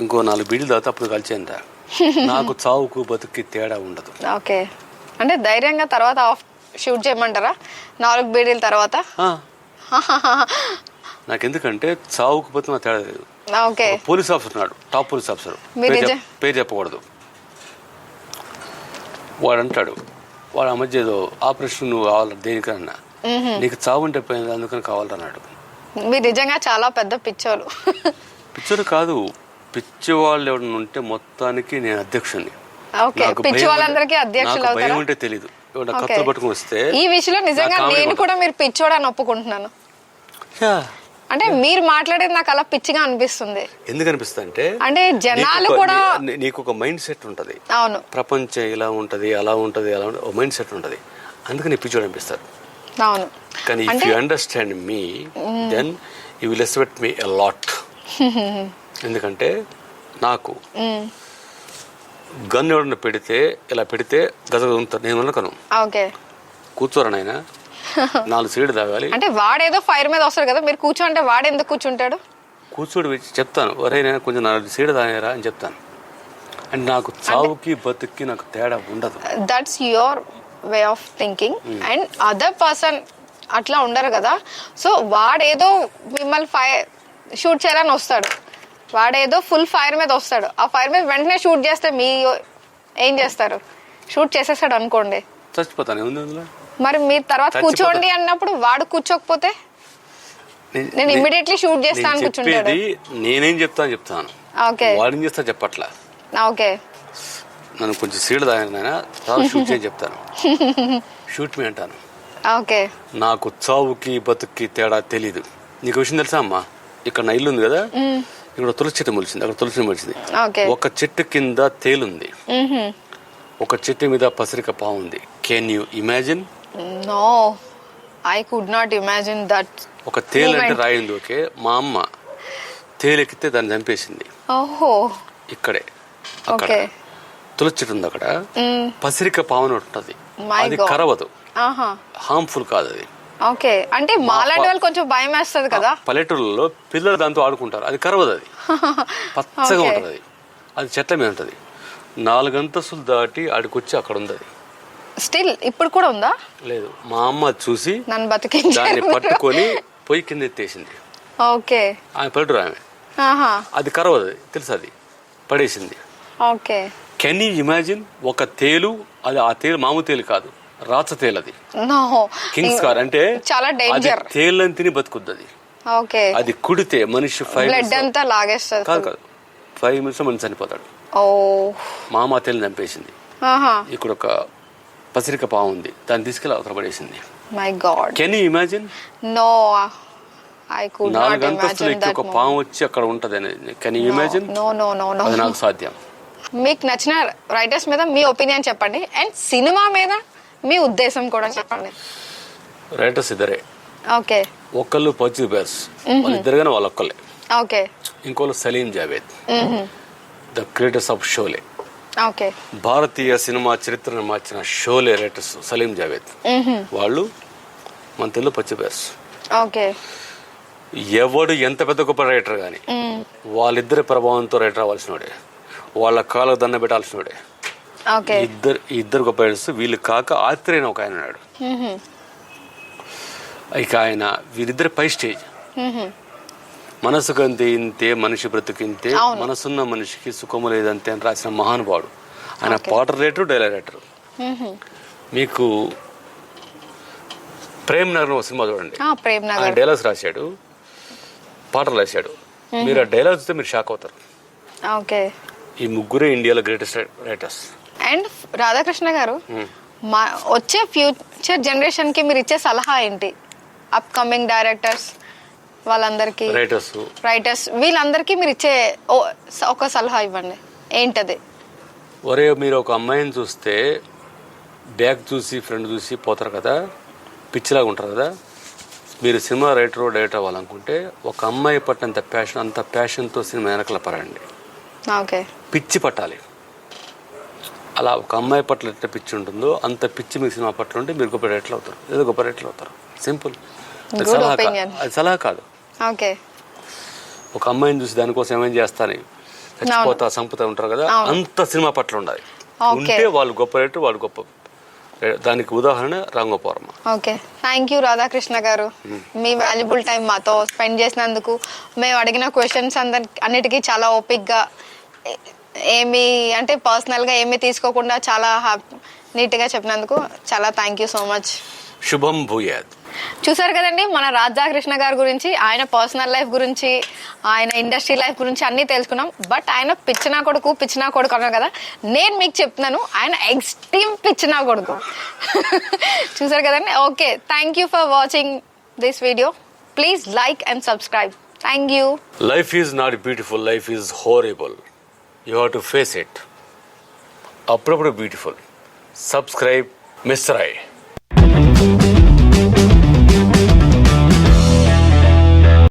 ఇంకో 4 బీడీలు దాకా అప్పుడు కలిసేంట. నాకు చావుకు బతుక్కి తేడా ఉండదు. ఓకే, అంటే ధైర్యంగా తర్వాత ఆఫ్ షూట్ చేయమంటారా 4 బీడీల తర్వాత? నాకెందుకంటే చావుకు బతుకు నా తేడా లేదు. ఓకే, పోలీస్ ఆఫీసర్ ఉన్నాడు, టాప్ పోలీస్ ఆఫీసర్, పేరు చెప్పకూడదు. వాడు అంటాడు, వాడు ఆ మధ్య ఏదో ఆపరేషన్ నువ్వు కావాలి దేనికన్నా, నీకు చావు ఉంటే పోయింది అందుకని కావాలన్నాడు. మీరు నిజంగా చాలా పెద్ద పిచ్చోలు. పిచ్చోడు కాదు, పిచ్చి వాళ్ళు ఎవరైనా ఉంటే మొత్తానికి నేను అధ్యక్షుని. భయం ఉంటే తెలీదు. కత్తులు పట్టుకుని వస్తే ఈ విషయంలో నిజంగా నేను కూడా మీరు పిచ్చోడు అని ఒప్పుకుంటున్నాను. అంటే మీరు మాట్లాడేది నాకు అలా పిచ్చిగా అనిపిస్తుంది. ఎందుకు అనిపిస్తుంది అంటే జనాలు కూడా నీకు ఒక మైండ్ సెట్ ఉంటది. అవును, ప్రపంచం ఇలా ఉంటది, అలా ఉంటది, అలా ఉంటది, ఒక మైండ్ సెట్ ఉంటది. అందుకని పిచ్చోడు అనిపిస్తారు. అవును, కానీ if you understand me then you will respect me a lot. ఎందుకంటే నాకు గన్ ఎవడన్నా పెడితే ఇలా పెడితే గజగజ ఉంటారు, నేను ఉండకను. కూర్చోరా నాయన, 4 సీడ్ తాగాలి అంటే వాడేదో ఫైర్ మీద వస్తాడు కదా, మీరు కూర్చోంటే వాడెందుకు కూర్చుంటాడు? కూర్చోడు చెప్తాను, ఒరే నేను కొంచెం 4 సీడ్ తాగారా అని చెప్తాను. అంటే నాకు చావుకి బతుక్కి నాకు తేడా ఉండదు. That's your way of thinking. And other person అట్లా ఉండరు కదా. సో వాడేదో మిమ్మల్ని షూట్ చేయాలని వస్తాడు, వాడేదో ఫుల్ ఫైర్ మీద వస్తాడు, ఆ ఫైర్ మీద వెంటనే షూట్ చేస్తే మీ ఏం చేస్తారు? షూట్ చేసేస్తాడు అనుకోండి, చచ్చిపోతాను. మరి మీరు తర్వాత కూర్చోండి అన్నప్పుడు వాడు కూర్చోకపోతే నేను ఇమ్మీడియట్లీ షూట్ చేస్తాను కూర్చుంటాడు. నేనేం చెప్తాను, వాడిని చేస్తా చెప్పట్లా. ఓకే, నన్ను కొంచెం సీడ్ తాగినా షూట్ చేయని చెప్తాను. షూట్ మీ అంటాను. ఓకే, నాకు చావుకి బతుక్కి తేడా తెలీదు. నీకు విషయం తెలుసా అమ్మా, ఇక్కడ నా ఇల్లు ఉంది కదా, ఇక్కడ తులసి చెట్టు మొలిచింది, అక్కడ తులసి మొలిచింది. ఒక చెట్టు కింద తేలుంది, ఒక చెట్టు మీద పసరిక పాము ఉంది. Can you imagine? No, I could not imagine that. ఒక తేలు అంటే రాయింది. ఓకే, మా అమ్మ తేలెక్కితే దాన్ని చంపేసింది. ఓహో, ఇక్కడే అక్కడ తులసి చెట్టు ఉంది, అక్కడ పసరిక పాము ఉంటది. అది కరవదు, హార్మ్ఫుల్ కాదు అది. ఓకే, అంటే మాలాంటి వాళ్ళు కొంచెం భయం వేస్తుంది కదా. పల్లెటూళ్ళలో పిల్లలు దాంతో ఆడుకుంటారు, అది కరవదు, అది పచ్చగా ఉంటది, అది చెట్ల మీద ఉంటది. 4 అంతస్తులు దాటి ఆడికొచ్చి అక్కడ ఉంది. అది స్టిల్ ఇప్పుడు కూడా ఉందా? లేదు, మా అమ్మ చూసి నన్ను బతికించారు, దాన్ని పట్టుకొని పొయ్యి కింద ఎత్తేసింది. ఓకే, ఆమె పల్లెటూరు ఆమె. అది కరవదు, తెలుసు, అది పడేసింది. Okay, can you imagine? ఒక తేలు, అది ఆ తేలు మామూలు తేలు కాదు, రాచ తేలు. అది కింగ్స్ కార్ అంటే చాలా డేంజర్. తేలని తిని బతుకుద్ది అది. ఓకే, అది కుడితే మనిషి 5 బ్లడ్ అంతా లాగేస్తుంది. కాదు 5 minutes మనిషి చనిపోతాడు. మా అమ్మ తేలిని చంపేసింది. ఇక్కడ ఒక పసిరిక పాము ఉంది, దాన్ని తీసుకెళ్ళి అక్కడ పడేసింది. My god, can you imagine? No, I could not 4 అంతస్తులు ఎక్కి ఒక పాము వచ్చి అక్కడ ఉంటది అనేది. Can you imagine? No no no no, అది నాకు సాధ్యం. మీకు నచ్చిన రైటర్స్ మీద మీ ఒపీనియన్ చెప్పండి, అండ్ సినిమా మీద మీ ఉద్దేశం కూడా చెప్పండి. రైటర్స్ ఇద్దరే. ఓకే, ఒకళ్ళు పచ్చి బేర్స్, వాళ్ళిద్దరుగానే వాళ్ళొక్కళ్ళే. ఓకే, ఇంకోళ్ళు Salim Javed, the creators of Sholay. Okay. భారతీయ సినిమా చరిత్రను మార్చిన షోలే రైటర్స్ సలీం జావేద్ వాళ్ళు మన తెలుగు పచ్చిపేర్స్. ఓకే. ఎవడు ఎంత పెద్ద గొప్ప రైటర్ కానీ వాళ్ళిద్దరి ప్రభావంతో రైటర్ అవ్వాల్సినోడే, వాళ్ళ కాళ్ళకు దండ పెట్టాల్సినోడే. ఓకే. ఇద్దరు గొప్ప రైటర్స్. వీళ్ళు కాక ఆత్రేయ ఒక ఆయన ఉన్నాడు. ఇక ఆయన వీరిద్దరి పై స్టేజ్. మనసుకంతే ఇంతే మనిషి బ్రతికింతే, మనసున్న మనిషికి సుఖము లేదంతే అని రాసిన మహానుభావుడు ఆయన. పాట రైటరు, డైలాగ్ రైటరు. మీకు ప్రేమ్ నగర్ ఒక సినిమా చూడండి, ఆయన డైలాగ్స్ రాశాడు, పాటలు రాశాడు. మీరు ఆ డైలాగ్స్ తో మీరు షాక్ అవుతారు. ఓకే. ఈ ముగ్గురే ఇండియాలో గ్రేటెస్ట్ రైటర్స్. అండ్ రాధాకృష్ణ గారు, వచ్చే ఫ్యూచర్ జనరేషన్ కి మీరు ఇచ్చే సలహా ఏంటి? అప్ కమింగ్ డైరెక్టర్స్ వాళ్ళందరికీ, రైటర్స్ వీళ్ళందరికీ మీరు ఇచ్చే ఒక సలహా ఇవ్వండి. ఏంటది? ఒరే, మీరు ఒక అమ్మాయిని చూస్తే బ్యాక్ చూసి ఫ్రంట్ చూసి పోతారు కదా, పిచ్చిలాగా ఉంటారు కదా. మీరు సినిమా డైరెక్టర్ అవ్వాలనుకుంటే ఒక అమ్మాయి పట్టినంత ప్యాషన్, అంత ప్యాషన్తో సినిమా వెనకల పరండి. ఓకే. పిచ్చి పట్టాలి. అలా ఒక అమ్మాయి పట్ల ఎంత పిచ్చి ఉంటుందో అంత పిచ్చి మీ సినిమా పట్ల ఉంటే మీరు గొప్ప రైటర్లు అవుతారు, ఏదో గొప్ప రైటర్లు అవుతారు. సింపుల్. అది సలహా కాదు. ఓకే. ఒక అమ్మాయిని చూసి దానికోసం ఏమేం చేస్తాను, చచ్చిపోతా సంపుతా ఉంటారు కదా, అంత సినిమా పట్ల ఉండాలి. ఉంటే వాళ్ళు గొప్ప రైటర్, వాళ్ళు గొప్ప. దానికి ఉదాహరణ రాంగోపారమ్మ. ఓకే. థ్యాంక్ యూ రాధాకృష్ణ గారు, మీ వాల్యుబుల్ టైం మాతో స్పెండ్ చేసినందుకు. మేము అడిగిన క్వశ్చన్స్ అన్నిటికీ చాలా ఓపిక్గా, ఏమి అంటే పర్సనల్గా ఏమీ తీసుకోకుండా చాలా నీట్గా చెప్పినందుకు చాలా థ్యాంక్ యూ సో మచ్. శుభం భూయాత్. చూసారు కదండి మన రాధాకృష్ణ గారి గురించి, ఆయన పర్సనల్ లైఫ్ గురించి, ఆయన ఇండస్ట్రీ లైఫ్ గురించి అన్నీ తెలుసుకున్నాం. బట్ ఆయన పిచ్చినా కొడుకు అన్నారు కదా, నేను మీకు చెప్తున్నాను ఆయన ఎక్స్ట్రీమ్ పిచ్చినా కొడుకు. చూసారు కదండి. Okay, thank you for watching this video. Please like and subscribe. Thank you. Life is not beautiful, life is horrible. You have to face it. అప్పుడప్పుడు బ్యూటిఫుల్. Subscribe mister I.